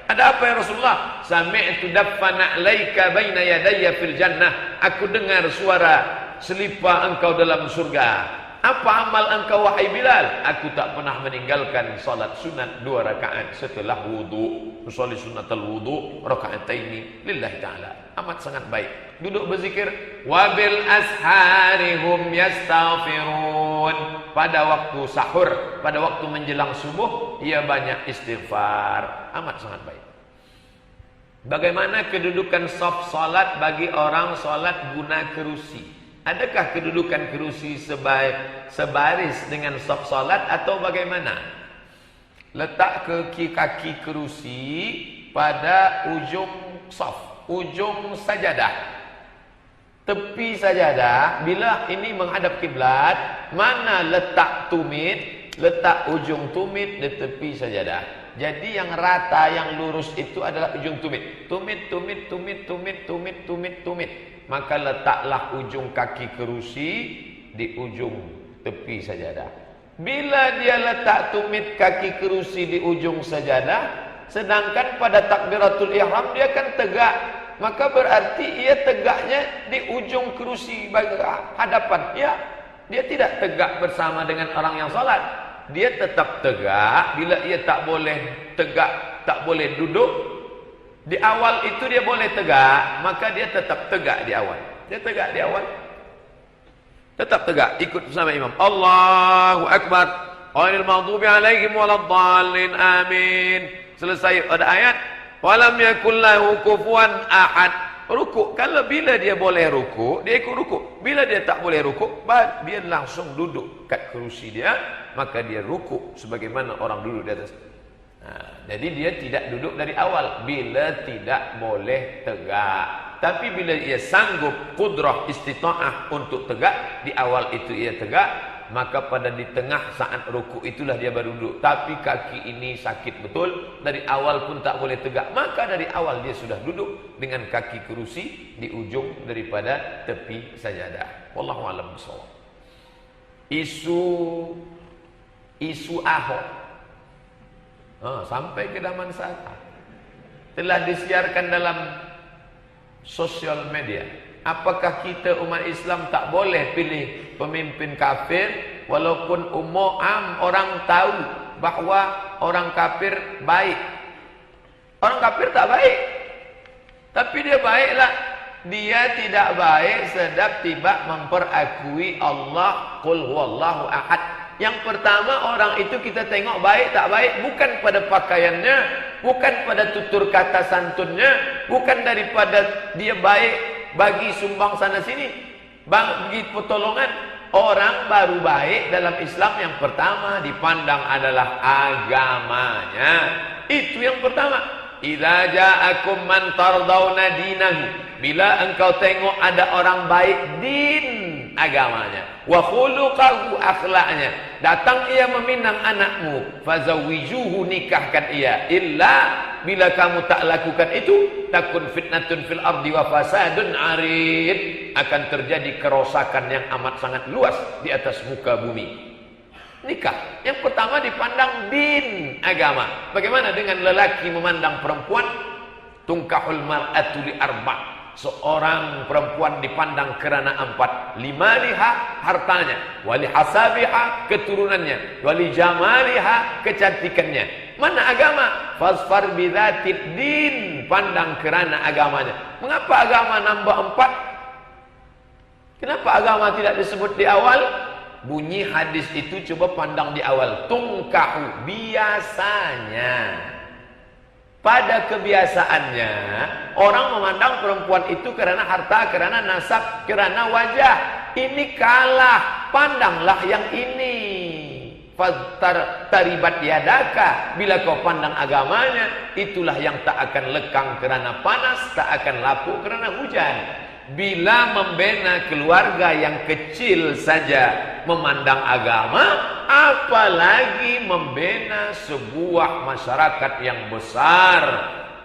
Ada apa ya Rasulullah? Sami'tu daffana 'alaika baina yadayya fil jannah. Aku dengar suara selipar engkau dalam surga. Apa amal engkau wahai Bilal? Aku tak pernah meninggalkan salat sunat 2 rakaat setelah wudu. Usolli sunnatal wudu raka'ataini lillahi ta'ala. Amat sangat baik. Duduk berzikir. Wabil asharihum yastaghfirun. Pada waktu sahur, pada waktu menjelang subuh, ia banyak istighfar. Amat sangat baik. Bagaimana kedudukan saf salat bagi orang salat guna kerusi? Adakah kedudukan kerusi sebaris dengan saf salat atau bagaimana? Letak kaki kerusi pada ujung saf, ujung sajadah, tepi sajadah. Bila ini menghadap kiblat, mana letak tumit, letak ujung tumit di tepi sajadah. Jadi yang rata, yang lurus itu adalah ujung tumit. Tumit. Maka letaklah ujung kaki kerusi di ujung tepi sajadah. Bila dia letak tumit kaki kerusi di ujung sajadah, sedangkan pada takbiratul ihram dia akan tegak, maka berarti ia tegaknya di ujung kerusi hadapan. Ya, dia tidak tegak bersama dengan orang yang salat. Dia tetap tegak. Bila ia tak boleh tegak, tak boleh duduk, di awal itu dia boleh tegak, maka dia tetap tegak di awal. Dia tegak di awal, tetap tegak, ikut bersama imam. Allahu Akbar. Ghairil maghdubi alaihim waladdallin. Amin. Selesai ada ayat. Walam yakul lahu kufuwan ahad. Rukuk. Kalau bila dia boleh rukuk, dia ikut rukuk. Bila dia tak boleh rukuk, dia langsung duduk kat kerusi dia, maka dia rukuk sebagaimana orang duduk di atas. Jadi dia tidak duduk dari awal bila tidak boleh tegak. Tapi bila ia sanggup qudrah istita'ah untuk tegak, di awal itu ia tegak, maka pada di tengah saat rukuk itulah dia baru duduk. Tapi kaki ini sakit betul, dari awal pun tak boleh tegak, maka dari awal dia sudah duduk dengan kaki kerusi di ujung daripada tepi sajadah. Wallahu a'lam bishawab. Isu Ahok sampai ke zaman saat telah disiarkan dalam sosial media. Apakah kita umat Islam tak boleh pilih pemimpin kafir walaupun orang tahu bahawa orang kafir baik? Orang kafir tak baik, tapi dia baiklah. Dia tidak baik sedap tidak memperakui Allah qul huwallahu ahad. Yang pertama, orang itu kita tengok baik tak baik bukan pada pakaiannya, bukan pada tutur kata santunnya, bukan daripada dia baik bagi sumbang sana sini, bagi pertolongan. Orang baru baik dalam Islam yang pertama dipandang adalah agamanya. Itu yang pertama. Idza ja'akum man tardawna dinahu. Bila engkau tengok ada orang baik din agamanya, wa khuluqahu, akhlaknya. Datang ia meminang anakmu, fazawwijuhu, nikahkan ia. Illa, bila kamu tak lakukan itu, takun fitnatun fil ardi wa fasadun arid, akan terjadi kerosakan yang amat sangat luas di atas muka bumi. Nikah yang pertama dipandang din, agama. Bagaimana dengan lelaki memandang perempuan? Tungkahul mar'atu li arba'. Seorang perempuan dipandang kerana 4. Limaliha, hartanya, wali hasabiha, keturunannya, wali jamaliha, kecantikannya. Mana agama? Fasfar bidzatid din, pandang kerana agamanya. Mengapa agama nambah 4? Kenapa agama tidak disebut di awal? Bunyi hadis itu coba pandang di awal. Tungkahu, biasanya. Pada kebiasaannya, orang memandang perempuan itu kerana harta, kerana nasab, kerana wajah. Ini kalah, pandanglah yang ini. Fattar taribat yadaka, bila kau pandang agamanya, itulah yang tak akan lekang kerana panas, tak akan lapuk kerana hujan. Bila membina keluarga yang kecil saja memandang agama, apalagi membina sebuah masyarakat yang besar,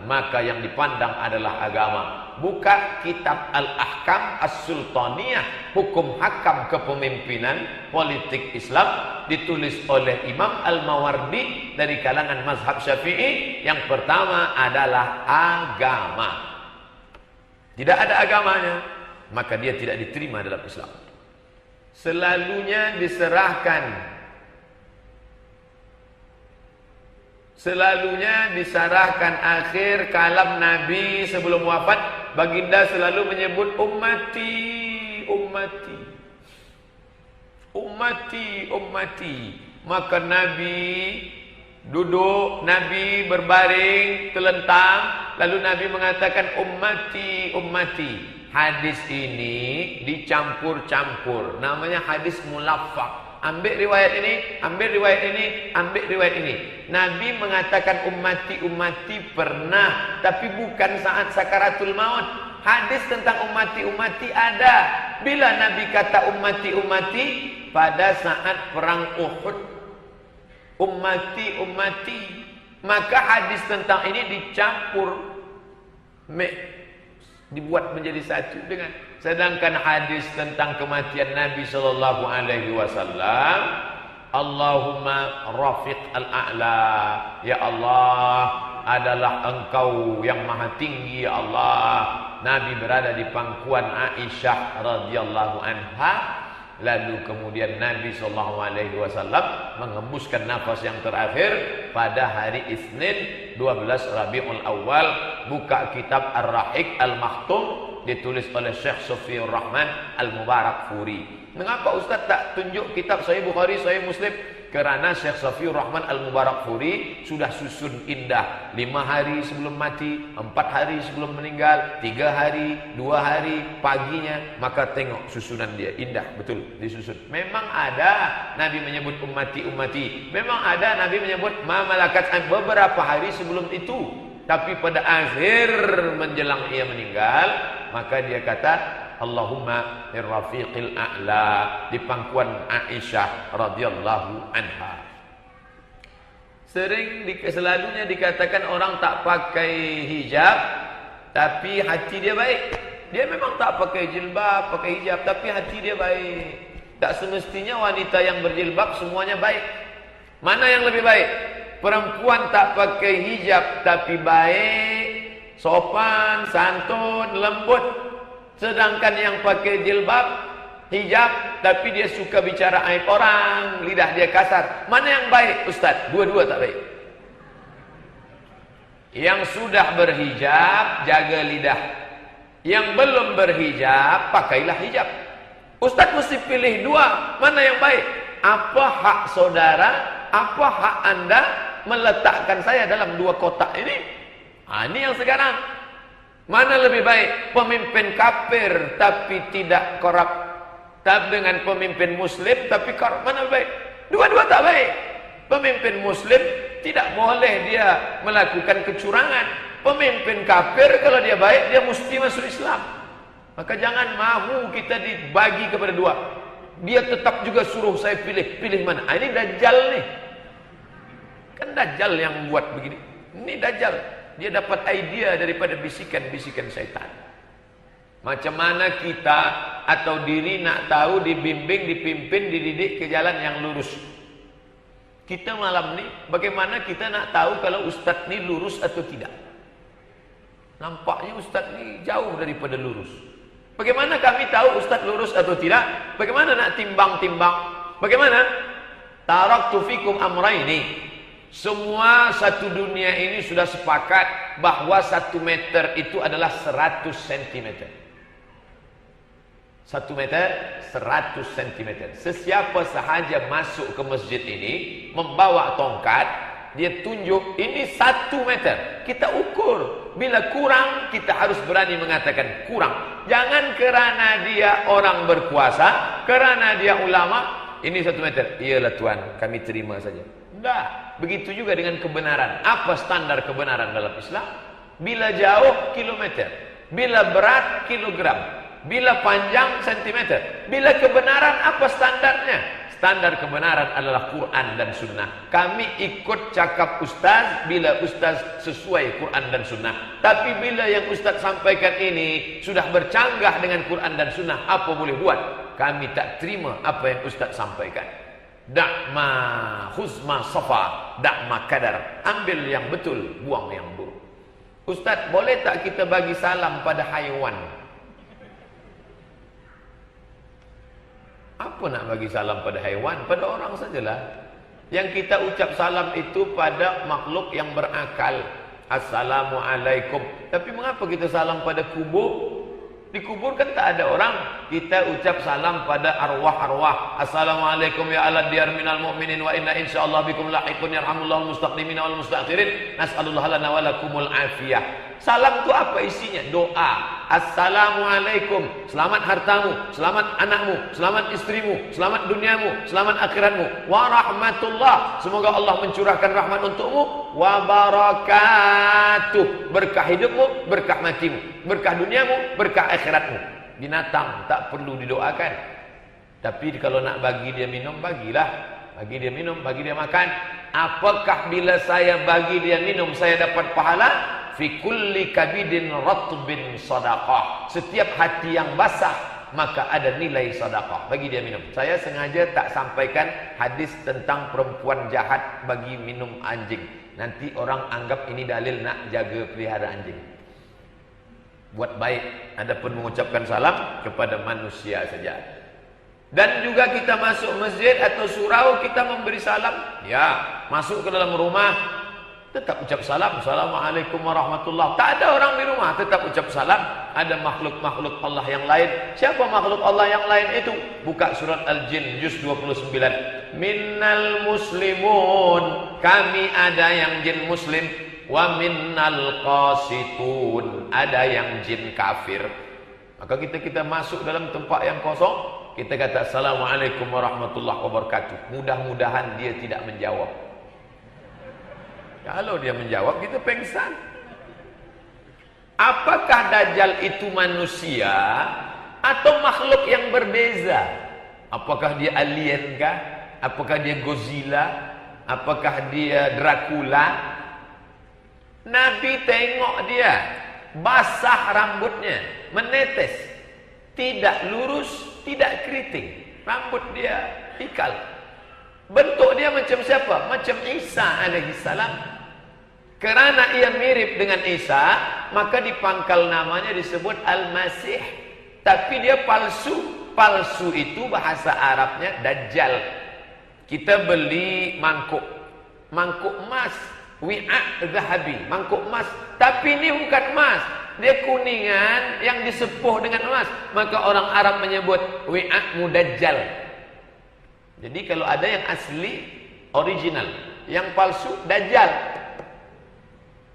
maka yang dipandang adalah agama. Buka kitab Al-Ahkam As-Sultaniyah, hukum hakam kepemimpinan politik Islam, ditulis oleh Imam Al-Mawardi dari kalangan mazhab Syafi'i. Yang pertama adalah agama. Tidak ada agamanya, maka dia tidak diterima dalam Islam. Selalunya diserahkan akhir kalam Nabi sebelum wafat. Baginda selalu menyebut ummati, ummati, ummati, ummati. Maka Nabi duduk, Nabi berbaring, telentang, lalu Nabi mengatakan ummati, ummati. Hadis ini dicampur-campur, namanya hadis mulaffaq. Ambil riwayat ini, ambil riwayat ini, ambil riwayat ini. Nabi mengatakan ummati, ummati pernah, tapi bukan saat sakaratul maut. Hadis tentang ummati, ummati ada. Bila Nabi kata ummati, ummati, pada saat perang Uhud. Ummati, ummati. Maka hadis tentang ini dicampur, dibuat menjadi satu dengan. Sedangkan hadis tentang kematian Nabi sallallahu alaihi wasallam, Allahumma rafiq al-a'la, ya Allah adalah engkau yang maha tinggi, ya Allah. Nabi berada di pangkuan Aisyah radhiyallahu anha. Lalu kemudian Nabi SAW mengembuskan nafas yang terakhir pada hari Isnin 12 Rabiul Awal. Buka kitab Ar-Rahiq Al-Makhtum, ditulis oleh Syekh Sofiyur Rahman Al-Mubarakfuri. Mengapa Ustaz tak tunjuk kitab Sahih Bukhari, Sahih Muslim? Kerana Syekh Sofiyur Rahman Al-Mubarakfuri sudah susun indah. 5 hari sebelum mati, 4 hari sebelum meninggal, 3 hari, 2 hari, paginya. Maka tengok susunan dia, indah betul disusun. Memang ada Nabi menyebut ummati, ummati. Memang ada Nabi menyebut ma malakat beberapa hari sebelum itu. Tapi pada akhir menjelang ia meninggal, maka dia kata Allahumma irrafiqil a'la, di pangkuan Aisyah radhiyallahu anha. Selalunya dikatakan orang tak pakai hijab tapi hati dia baik. Dia memang tak pakai jilbab, pakai hijab, tapi hati dia baik. Tak semestinya wanita yang berjilbab semuanya baik. Mana yang lebih baik? Perempuan tak pakai hijab tapi baik, sopan, santun, lembut. Sedangkan yang pakai jilbab, hijab, tapi dia suka bicara aib orang, lidah dia kasar. Mana yang baik, Ustaz? Dua-dua tak baik. Yang sudah berhijab, jaga lidah. Yang belum berhijab, pakailah hijab. Ustaz mesti pilih dua. Mana yang baik? Apa hak saudara, apa hak anda meletakkan saya dalam dua kotak ini? Ini yang sekarang. Mana lebih baik? Pemimpin kafir tapi tidak korup, tapi dengan pemimpin muslim tapi korup. Mana lebih baik? Dua-dua tak baik. Pemimpin muslim tidak boleh dia melakukan kecurangan. Pemimpin kafir kalau dia baik, dia mesti masuk Islam. Maka jangan mahu kita dibagi kepada dua. Dia tetap juga suruh saya pilih. Pilih mana? Ini Dajjal nih. Kan Dajjal yang buat begini. Ini Dajjal. Dia dapat idea daripada bisikan-bisikan syaitan. Macam mana kita atau diri nak tahu dibimbing, dipimpin, dididik ke jalan yang lurus. Kita malam ni, bagaimana kita nak tahu kalau ustaz ni lurus atau tidak? Nampaknya ustaz ni jauh daripada lurus. Bagaimana kami tahu ustaz lurus atau tidak? Bagaimana nak timbang-timbang? Bagaimana? Taraktu fikum amraini. Semua satu dunia ini sudah sepakat bahwa 1 meter itu adalah 100 cm. 1 meter 100 cm. Sesiapa sahaja masuk ke masjid ini membawa tongkat, dia tunjuk ini 1 meter. Kita ukur. Bila kurang, kita harus berani mengatakan kurang. Jangan kerana dia orang berkuasa, kerana dia ulama, ini 1 meter. Iyalah Tuan, kami terima saja. Enggak. Begitu juga dengan kebenaran. Apa standar kebenaran dalam Islam? Bila jauh, kilometer. Bila berat, kilogram. Bila panjang, sentimeter. Bila kebenaran, apa standarnya? Standar kebenaran adalah Quran dan Sunnah. Kami ikut cakap ustaz bila ustaz sesuai Quran dan Sunnah. Tapi bila yang ustaz sampaikan ini sudah bercanggah dengan Quran dan Sunnah, apa boleh buat? Kami tak terima apa yang ustaz sampaikan. Da'ma khuzma safa, da'ma kadar. Ambil yang betul, buang yang buruk. Ustaz, boleh tak kita bagi salam pada haiwan? Apa nak bagi salam pada haiwan? Pada orang sajalah. Yang kita ucap salam itu pada makhluk yang berakal. Assalamualaikum. Tapi mengapa kita salam pada kubur? Di kubur kan tak ada orang. Kita ucap salam pada arwah-arwah. Assalamualaikum ya ala diyar minal mu'minin wa inna insyaallah bikum lahiqun yarhamullahul mustaqdimin wal mustakhirin. Nas'alullah lana wa lakumul afiyah. Salam itu apa isinya? Doa. Assalamualaikum. Selamat hartamu, selamat anakmu, selamat istrimu, selamat duniamu, selamat akhiratmu. Wa rahmatullah. Semoga Allah mencurahkan rahmat untukmu. Wa barakatuh. Berkah hidupmu, berkah matimu, berkah duniamu, berkah akhiratmu. Binatang tak perlu didoakan. Tapi kalau nak bagi dia minum, bagilah. Bagi dia minum, bagi dia makan. Apakah bila saya bagi dia minum saya dapat pahala? Fi kulli kabidin ratbin sadaqah. Setiap hati yang basah maka ada nilai sedekah. Bagi dia minum. Saya sengaja tak sampaikan hadis tentang perempuan jahat bagi minum anjing. Nanti orang anggap ini dalil nak jaga pelihara anjing. Buat baik, adapun mengucapkan salam kepada manusia saja. Dan juga kita masuk masjid atau surau, kita memberi salam. Ya, masuk ke dalam rumah tetap ucap salam. Assalamualaikum warahmatullahi. Tak ada orang di rumah, tetap ucap salam. Ada makhluk-makhluk Allah yang lain. Siapa makhluk Allah yang lain itu? Buka surat Al-Jin juz 29. Minnal muslimun, kami ada yang jin muslim. Wa minnal qasitun, ada yang jin kafir. Maka kita masuk dalam tempat yang kosong, kita kata Assalamualaikum warahmatullahi wabarakatuh. Mudah-mudahan dia tidak menjawab. Kalau dia menjawab, kita pengsan. Apakah Dajjal itu manusia atau makhluk yang berbeza? Apakah dia alien kah? Apakah dia Godzilla? Apakah dia Dracula? Nabi tengok dia, basah rambutnya, menetes, tidak lurus, tidak keriting. Rambut dia ikal. Bentuk dia macam siapa? Macam Isa alaihissalam. Kerana ia mirip dengan Isa, maka di pangkal namanya disebut Al-Masih. Tapi dia palsu. Palsu itu bahasa Arabnya Dajjal. Kita beli mangkuk emas, wi'a zahabi, mangkuk emas. Tapi ini bukan emas, dia kuningan yang disepuh dengan emas. Maka orang Arab menyebut wi'a mudajjal. Jadi kalau ada yang asli, original, yang palsu, Dajjal.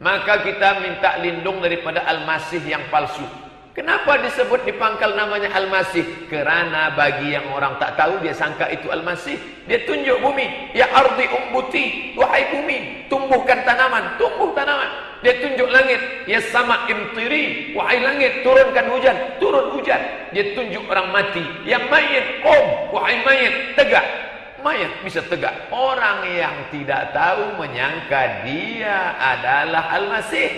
Maka kita minta lindung daripada Al-Masih yang palsu. Kenapa disebut di pangkal namanya Al-Masih? Kerana bagi yang orang tak tahu, dia sangka itu Al-Masih. Dia tunjuk bumi, ya ardi umbuti, wahai bumi, tumbuhkan tanaman, tumbuh tanaman. Dia tunjuk langit, ya sama imtiri, wahai langit turunkan hujan, turun hujan. Dia tunjuk orang mati, yang mayit, wahai mayit tegak. Mayat bisa tegak. Orang yang tidak tahu menyangka dia adalah Al-Masih,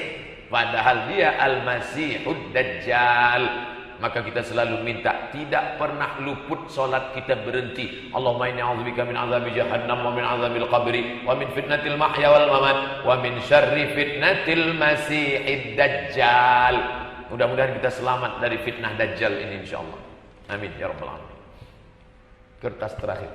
padahal dia Al-Masihud Dajjal. Maka kita selalu minta, tidak pernah luput solat kita berhenti. Allahumma inni a'udzubika min azabi jahannam wa min azabil qabri wa min fitnatil mahya wal mamat wa min syarri fitnatil masihid dajjal. Mudah-mudahan kita selamat dari fitnah dajjal ini insyaallah. Amin ya rabbal alamin. Kertas terakhir.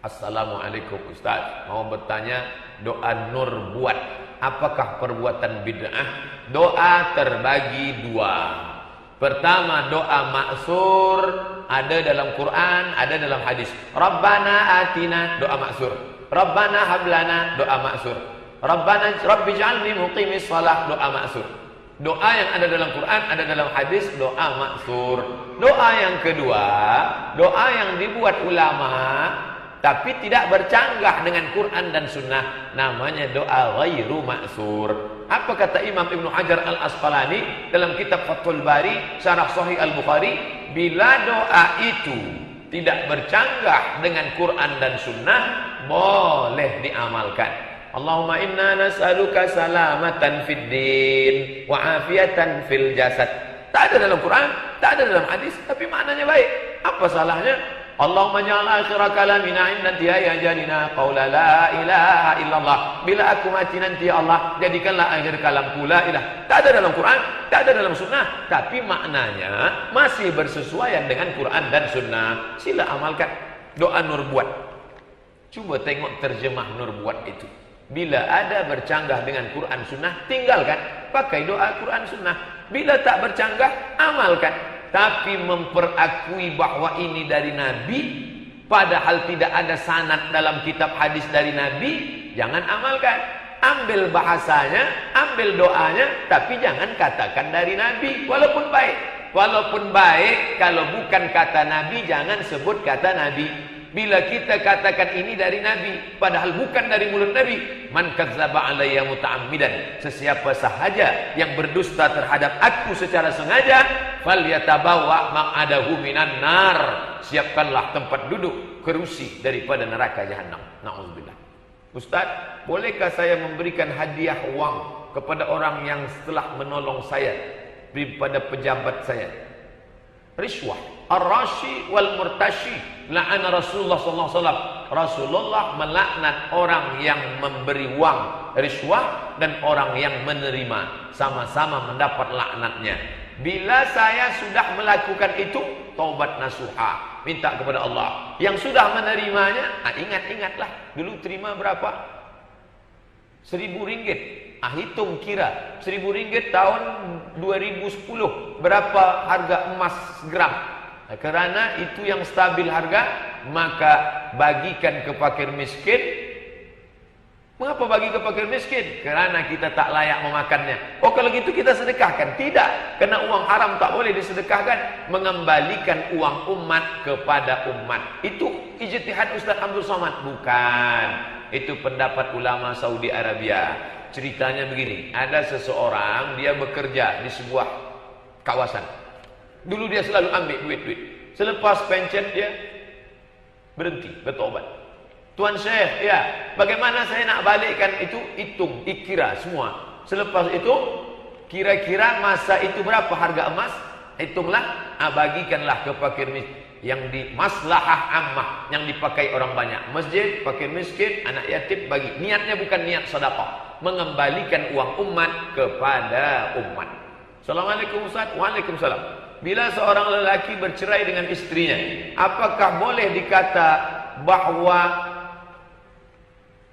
Assalamualaikum Ustaz, mau bertanya, doa nur buat apakah perbuatan bid'ah? Doa terbagi dua. Pertama, doa maksur, ada dalam Quran, ada dalam hadis. Rabbana atina, doa maksur. Rabbana hablana, doa maksur. Rabbi ja'alni muqimis shalah, doa maksur. Doa yang ada dalam Quran, ada dalam hadis, doa maksur. Doa yang kedua, doa yang dibuat ulama tapi tidak bercanggah dengan Quran dan Sunnah, namanya doa ghairu maksur. Apa kata Imam Ibnu Hajar Al-Asqalani dalam kitab Fathul Bari, Syarah Sahih Al-Bukhari? Bila doa itu tidak bercanggah dengan Quran dan Sunnah, boleh diamalkan. Allahumma inna nas'aluka salamatan fid din wa afiatan fil jasad. Tak ada dalam Quran, tak ada dalam hadis, tapi maknanya baik. Apa salahnya? Allahumma ja'al akhira kalamina inna intihai ajalina qawla la ilaha illallah. Bila aku mati nanti ya Allah, jadikanlah akhir kalamku la ilah. Tak ada dalam Quran, tak ada dalam Sunnah, tapi maknanya masih bersesuaian dengan Quran dan Sunnah. Sila amalkan. Doa nur buat. Coba tengok terjemah nur buat itu. Bila ada bercanggah dengan Quran Sunnah, tinggalkan. Pakai doa Quran Sunnah. Bila tak bercanggah, amalkan. Tapi memperakui bahwa ini dari Nabi, padahal tidak ada sanad dalam kitab hadis dari Nabi, jangan amalkan. Ambil bahasanya, ambil doanya, tapi jangan katakan dari Nabi, walaupun baik. Walaupun baik, kalau bukan kata Nabi, jangan sebut kata Nabi. Bila kita katakan ini dari Nabi, padahal bukan dari mulut Nabi, man kadzdzaba alayya muta'ammidan, sesiapa sahaja yang berdusta terhadap aku secara sengaja, falyatabawa maq'adahu minan nar, siapkanlah tempat duduk kerusi daripada neraka jahanam. Nauzubillah. Ustaz, bolehkah saya memberikan hadiah uang kepada orang yang setelah menolong saya, daripada pejabat saya? Riswah, ar-rashi wal murtashi, la'ana Rasulullah sallallahu alaihi wasallam. Rasulullah melaknat orang yang memberi uang riswah dan orang yang menerima, sama-sama mendapat laknatnya. Bila saya sudah melakukan itu, taubat nasuha, minta kepada Allah. Yang sudah menerimanya, ingat-ingatlah dulu terima berapa? 1.000 ringgit. Hitung kira 1.000 ringgit tahun 2010 berapa harga emas gram. Kerana itu yang stabil harga, maka bagikan ke fakir miskin. Mengapa bagi ke fakir miskin? Kerana kita tak layak memakannya. Oh, kalau gitu kita sedekahkan? Tidak, karena uang haram tak boleh disedekahkan. Mengembalikan uang umat kepada umat, itu ijtihad Ustaz Abdul Somad? Bukan, itu pendapat ulama Saudi Arabia. Ceritanya begini, ada seseorang, dia bekerja di sebuah kawasan. Dulu dia selalu ambil duit-duit. Selepas pencet dia berhenti, bertobat. Tuan Syekh, ya, bagaimana saya nak balikkan itu? Hitung, dikira semua. Selepas itu, kira-kira masa itu berapa harga emas? Hitunglah, bagikanlah ke fakir miskin. Yang di maslahah ammah, yang dipakai orang banyak. Masjid, fakir miskin, anak yatim, bagi. Niatnya bukan niat sedekah, mengembalikan uang umat kepada umat. Assalamualaikum Ustaz. Waalaikumsalam. Bila seorang lelaki bercerai dengan istrinya, apakah boleh dikata bahwa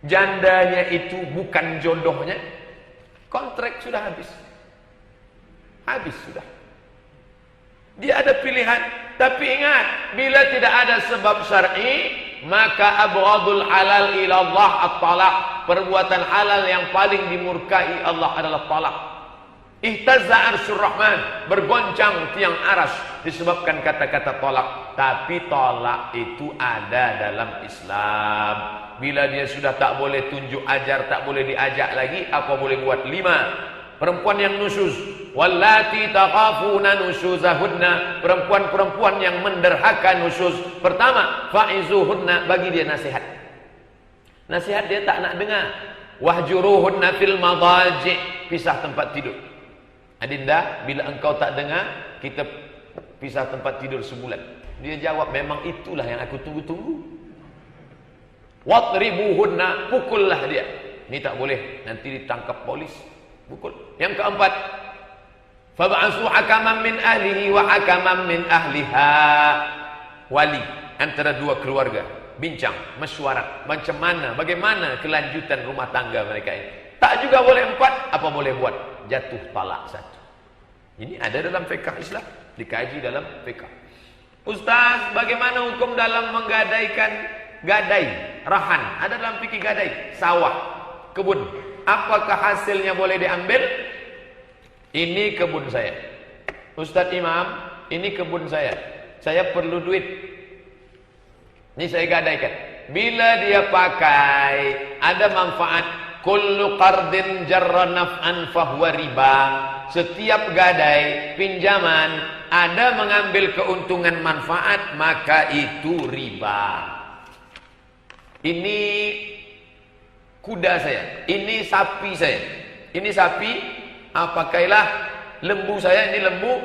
jandanya itu bukan jodohnya? Kontrak sudah habis. Habis sudah. Dia ada pilihan. Tapi ingat, bila tidak ada sebab syar'i, maka abghadul halal ilallah at-talaq. Perbuatan halal yang paling dimurkai Allah adalah talak. Ihtazza arsyur rahman, bergoncang tiang aras disebabkan kata-kata tolak. Tapi tolak itu ada dalam Islam. Bila dia sudah tak boleh tunjuk ajar, tak boleh diajak lagi, apa boleh buat? 5. Perempuan yang nusyuz. Wallati takhafuna nusyuzahunna. Perempuan-perempuan yang menderhaka nusyuz. Pertama, fa'izuhunna, bagi dia nasihat. Nasihat dia tak nak dengar. Wahjuruhunna fil madaji', pisah tempat tidur. Adinda, bila engkau tak dengar, kita pisah tempat tidur sebulan. Dia jawab, memang itulah yang aku tunggu-tunggu. Wadribuhunna, pukullah dia. Ini tak boleh, nanti ditangkap polis. Pukul. Yang keempat, fab'asu hakaman min ahlihi wa hakaman min ahliha. Wali antara dua keluarga, bincang, mesyuarat, macam mana, bagaimana kelanjutan rumah tangga mereka ini. Tak juga boleh 4, apa boleh buat? Jatuh talak 1. Ini ada dalam fiqh Islam, dikaji dalam fiqh. Ustaz, bagaimana hukum dalam menggadaikan gadai, rahan? Ada dalam fikih gadai, sawah, kebun. Apakah hasilnya boleh diambil? Ini kebun saya. Ustaz Imam, ini kebun saya. Saya perlu duit. Ini saya gadaikan. Bila dia pakai, ada manfaat. Kullu qardin jarra naf'an fahuwa riba. Setiap gadai, pinjaman, ada mengambil keuntungan manfaat, maka itu riba. Ini kuda saya, ini sapi saya, ini sapi, pakailah. Lembu saya, ini lembu,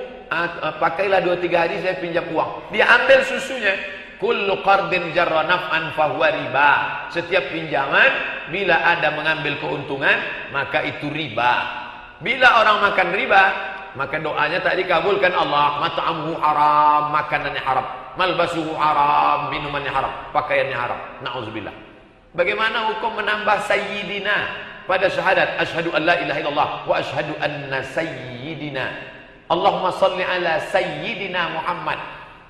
pakailah 2-3 hari, saya pinjam uang. Dia ambil susunya. Kullu qardin jarra naf'an fahuwa riba. Setiap pinjaman, bila ada mengambil keuntungan, maka itu riba. Bila orang makan riba, maka doanya tak dikabulkan Allah. Mat'amuhu haram, makanannya haram. Malbasuhu haram, minumannya haram, pakaiannya haram. Na'udzubillah. Bagaimana hukum menambah sayyidina pada syahadat asyhadu an la ilaha illallah wa asyhadu anna sayyidina. Allahumma salli ala sayyidina Muhammad.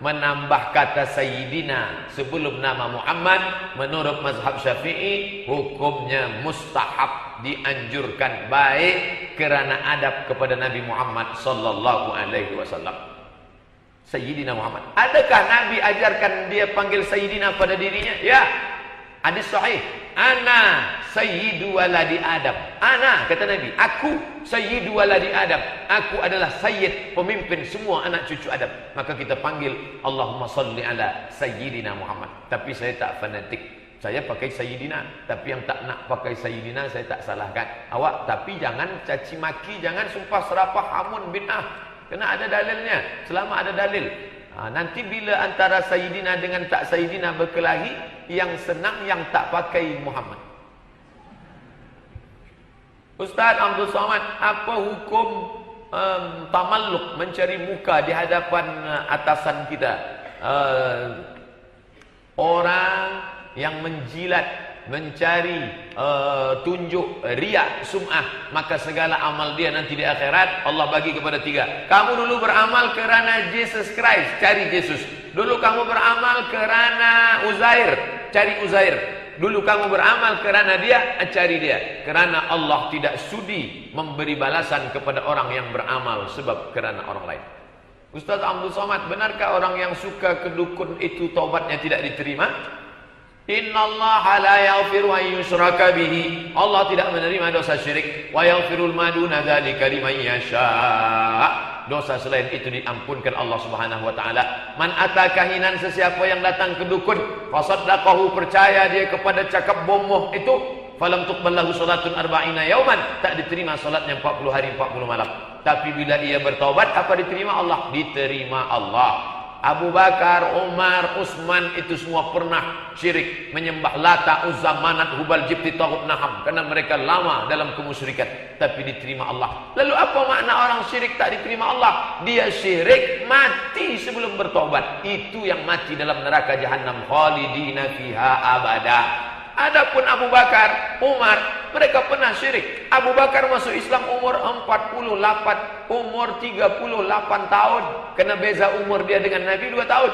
Menambah kata sayyidina sebelum nama Muhammad menurut mazhab Syafi'i hukumnya mustahab, dianjurkan, baik kerana adab kepada Nabi Muhammad sallallahu alaihi wasallam. Sayyidina Muhammad. Adakah Nabi ajarkan dia panggil Sayyidina pada dirinya? Ya. Hadis sahih. Ana sayyidu waladi Adam. Ana, kata Nabi, aku sayyidu waladi Adam. Aku adalah sayyid, pemimpin semua anak cucu Adam. Maka kita panggil Allahumma salli ala Sayyidina Muhammad. Tapi saya tak fanatik. Saya pakai Sayyidina. Tapi yang tak nak pakai Sayyidina, saya tak salahkan. Awak, tapi jangan caci maki, jangan sumpah serapah, hamun, bid'ah. Kena ada dalilnya. Selama ada dalil. Nanti bila antara Sayyidina dengan tak Sayyidina berkelahi, yang senang yang tak pakai Muhammad. Ustaz Abdul Somad, apa hukum tamalluk, mencari muka di hadapan atasan kita? Orang yang menjilat, mencari tunjuk, riak, sum'ah, maka segala amal dia nanti di akhirat Allah bagi kepada 3. Kamu dulu beramal kerana Jesus Christ, cari Yesus. Dulu kamu beramal kerana Uzair, cari Uzair. Dulu kamu beramal kerana dia, cari dia. Kerana Allah tidak sudi memberi balasan kepada orang yang beramal sebab kerana orang lain. Ustaz Abdul Somad, benarkah orang yang suka kedukun itu taubatnya tidak diterima? Innallaha la yaghfiru an yushraka bihi. Allah tidak menerima dosa syirik. Wa yaghfirul ma duna dzalika liman yasha. Dosa selain itu diampunkan Allah Subhanahu wa taala. Man atakahinan, sesiapa yang datang ke dukun, fasaddaqahu, percaya dia kepada cakap bomoh itu, falam tuqballahu salatun arba'ina yauman, tak diterima salatnya 40 hari 40 malam. Tapi bila ia bertaubat, apa diterima Allah? Diterima Allah. Abu Bakar, Umar, Utsman itu semua pernah syirik, menyembah Lata, Uzza, Manat, Hubal, Jibti, Taghut, Naham, karena mereka lama dalam kemusyrikan, tapi diterima Allah. Lalu apa makna orang syirik tak diterima Allah? Dia syirik mati sebelum bertobat, itu yang mati dalam neraka Jahannam, khalidina fiha abada. Adapun Abu Bakar, Umar, mereka pernah syirik. Abu Bakar masuk Islam umur 48, umur 38 tahun. Kena beza umur dia dengan Nabi 2 tahun.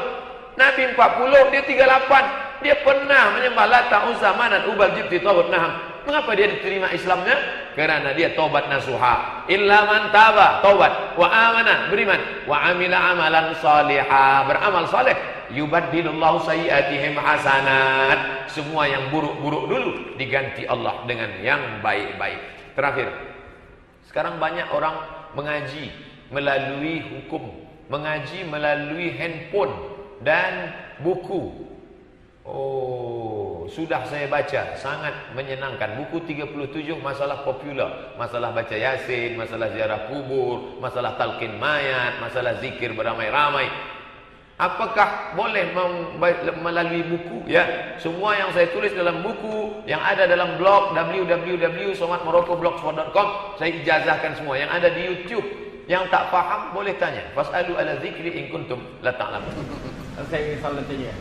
Nabi 40, dia 38. Dia pernah menyembah Lata, Uzza, Manat, Hubal, Jibti, Taghut, Naham. Mengapa dia diterima Islamnya? Kerana dia taubat nasuha. Illa man taba, taubat, wa amana, beriman, wa amila amalan salihah, beramal saleh. Yubaddilullahu sayyi'atihim hasanat. Semua yang buruk-buruk dulu diganti Allah dengan yang baik-baik. Terakhir, sekarang banyak orang mengaji melalui hukum, mengaji melalui handphone dan buku. Oh, sudah saya baca, sangat menyenangkan. Buku 37 masalah popular, masalah baca Yasin, masalah ziarah kubur, masalah talqin mayat, masalah zikir beramai-ramai. Apakah boleh melalui buku? Ya, semua yang saya tulis dalam buku, yang ada dalam blog www.somatmoroccoblogspot.com, saya ijazahkan semua. Yang ada di YouTube, yang tak faham boleh tanya. Fas'alu ala zikri in kuntum la ta'lamun. Saya salah tanya.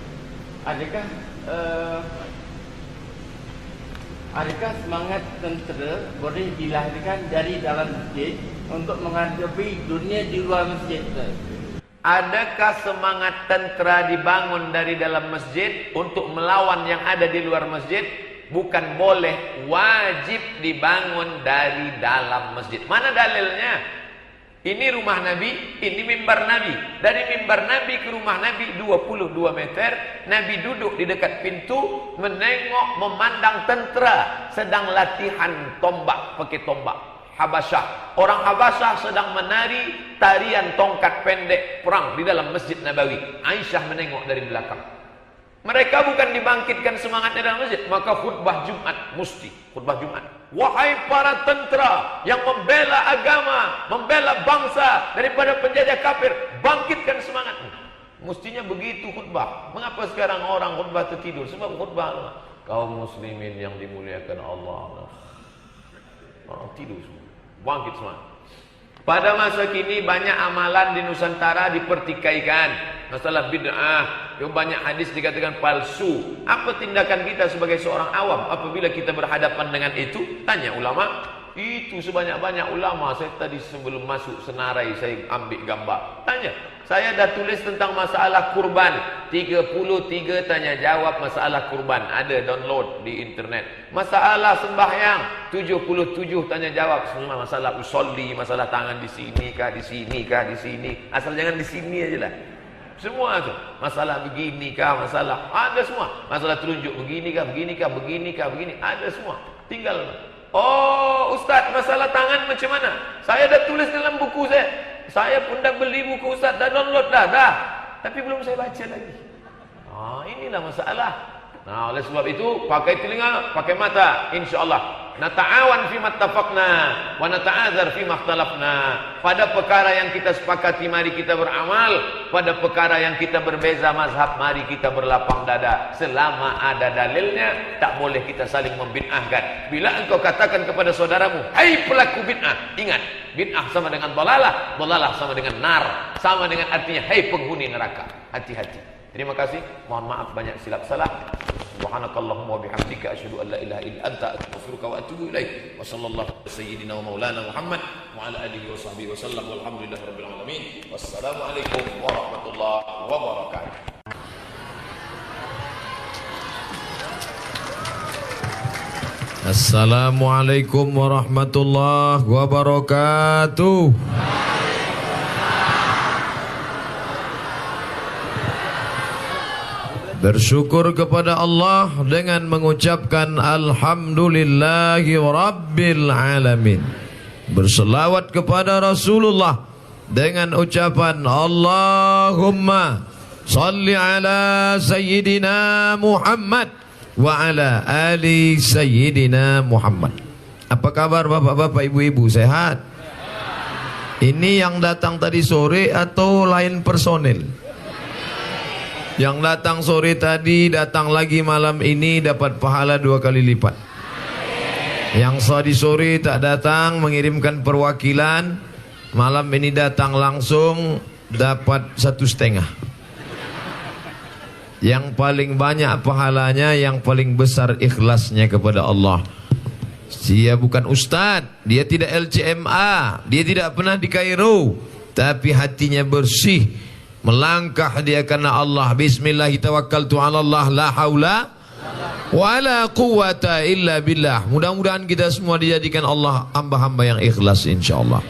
Adakah semangat tentera boleh dilahirkan dari dalam masjid untuk menghadapi dunia di luar masjid? Adakah semangat tentera dibangun dari dalam masjid untuk melawan yang ada di luar masjid? Bukan boleh, wajib dibangun dari dalam masjid. Mana dalilnya? Ini rumah Nabi, ini mimbar Nabi. Dari mimbar Nabi ke rumah Nabi 22 meter. Nabi duduk di dekat pintu, menengok, memandang tentera sedang latihan tombak, pakai tombak Habasyah. Orang Habasyah sedang menari tarian tongkat pendek perang di dalam Masjid Nabawi. Aisyah menengok dari belakang. Mereka bukan dibangkitkan semangatnya dalam masjid, maka khutbah Jumat mesti khutbah Jumat. Wahai para tentera yang membela agama, membela bangsa daripada penjajah kafir, bangkitkan semangatmu. Mestinya begitu khutbah. Mengapa sekarang orang khutbah tertidur? Sebab khutbah kaum muslimin yang dimuliakan Allah. Orang tidur semua. Bangkit semangat. Pada masa kini banyak amalan di Nusantara dipertikaikan. Masalah bid'ah, yang banyak hadis dikatakan palsu. Apa tindakan kita sebagai seorang awam apabila kita berhadapan dengan itu? Tanya ulama. Itu sebanyak-banyak ulama. Saya tadi sebelum masuk senarai saya ambil gambar. Tanya. Saya dah tulis tentang masalah kurban. 33 tanya jawab masalah kurban. Ada download di internet. Masalah sembahyang 77 tanya jawab. Semua masalah usolli, masalah tangan di sini kah, di sini kah, di sini. Asal jangan di sini aja lah. Semua tu. Masalah begini kah, masalah ada semua. Masalah telunjuk begini kah, begini kah, begini kah, begini. Ada semua. Tinggal. Oh, Ustaz, masalah tangan macam mana? Saya dah tulis dalam buku saya. Saya pun dah beli buku Ustaz, dah download dah. Tapi belum saya baca lagi. Inilah masalah. Nah, oleh sebab itu pakai telinga, pakai mata, insya-Allah. Nata'awan fi mattafaqna wa nata'adzar fi makhtalafna. Pada perkara yang kita sepakati mari kita beramal, pada perkara yang kita berbeza mazhab mari kita berlapang dada. Selama ada dalilnya tak boleh kita saling membid'ahkan. Bila engkau katakan kepada saudaramu, "Hai pelaku bid'ah," ingat, bid'ah sama dengan dalalah, dalalah sama dengan nar, sama dengan artinya hai penghuni neraka. Hati-hati. Terima kasih. Mohon maaf banyak silap salah. Subhanakallahumma wa bihamdika asyhadu an la ilaha illa anta astaghfiruka wa atubu ilaik. Wa sallallahu ala sayyidina wa maulana Muhammad wa ala alihi wa sahbihi wa sallam. Walhamdulillahirabbil alamin. Wassalamu alaikum warahmatullahi wabarakatuh. Assalamualaikum warahmatullahi wabarakatuh. Bersyukur kepada Allah dengan mengucapkan alhamdulillahi rabbil alamin. Berselawat kepada Rasulullah dengan ucapan Allahumma salli ala sayyidina Muhammad wa ala ali sayyidina Muhammad. Apa kabar bapak-bapak, ibu-ibu, sehat? Ini yang datang tadi sore atau lain personil? Yang datang sore tadi datang lagi malam ini dapat pahala 2 kali lipat. Yang tadi sore tak datang mengirimkan perwakilan, malam ini datang langsung dapat 1,5. Yang paling banyak pahalanya, yang paling besar ikhlasnya kepada Allah. Dia bukan ustaz, dia tidak LCMA, dia tidak pernah di Kairo, tapi hatinya bersih. Melangkah dia karena Allah. Bismillahi tawakkaltu ala Allah, la haula wala quwata illa billah. Mudah-mudahan kita semua dijadikan Allah hamba-hamba yang ikhlas insyaallah.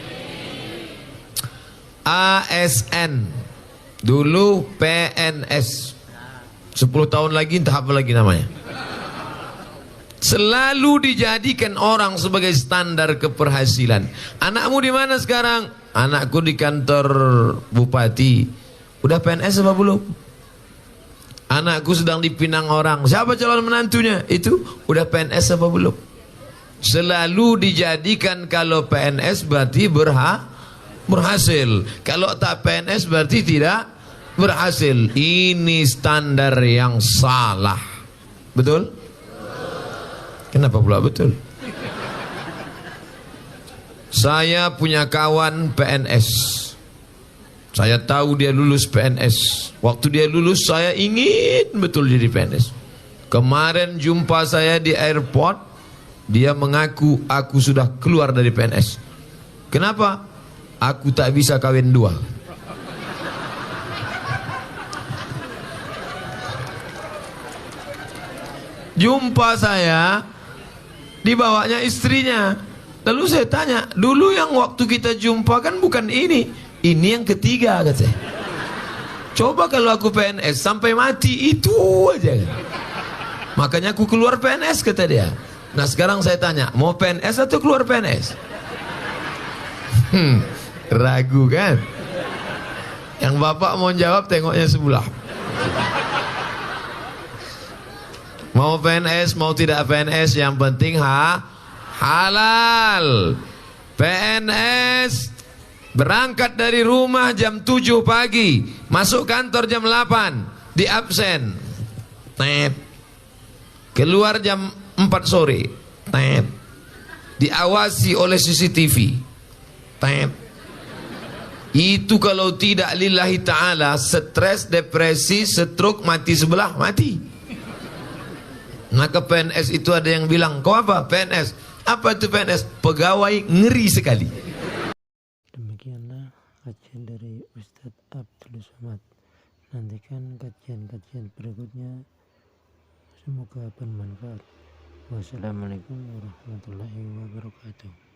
ASN Dulu PNS. 10 tahun lagi entah apa lagi namanya. Selalu dijadikan orang sebagai standar keberhasilan. Anakmu di mana sekarang? Anakku di kantor bupati. Udah PNS apa belum? Anakku sedang dipinang orang. Siapa calon menantunya? Itu udah PNS apa belum? Selalu dijadikan kalau PNS berarti berhasil. Kalau tak PNS berarti tidak berhasil. Ini standar yang salah. Betul? Kenapa pula betul? Saya punya kawan PNS. Saya tahu dia lulus PNS. Waktu dia lulus saya ingin betul jadi PNS. Kemarin jumpa saya di airport, dia mengaku aku sudah keluar dari PNS. Kenapa? Aku tak bisa kawin dua. Jumpa saya, dibawanya istrinya. Lalu saya tanya, dulu yang waktu kita jumpa kan bukan ini yang ketiga katanya. Coba kalau aku PNS sampai mati itu aja. Makanya aku keluar PNS kata dia. Nah sekarang saya tanya, mau PNS atau keluar PNS? Ragu kan? Yang bapak mau jawab tengoknya sebelah. Mau PNS, mau tidak PNS, yang penting halal. PNS berangkat dari rumah jam 7 pagi, masuk kantor jam 8, di absen. Tet. Keluar jam 4 sore. Tet. Diawasi oleh CCTV. Tet. Itu kalau tidak lillahi ta'ala, stres, depresi, stroke, mati sebelah, mati. Maka PNS itu ada yang bilang, kau apa? PNS. Apa itu PNS? Pegawai ngeri sekali. Demikianlah kajian dari Ustadz Abdul Somad. Nantikan kajian-kajian berikutnya. Semoga bermanfaat. Wassalamualaikum warahmatullahi wabarakatuh.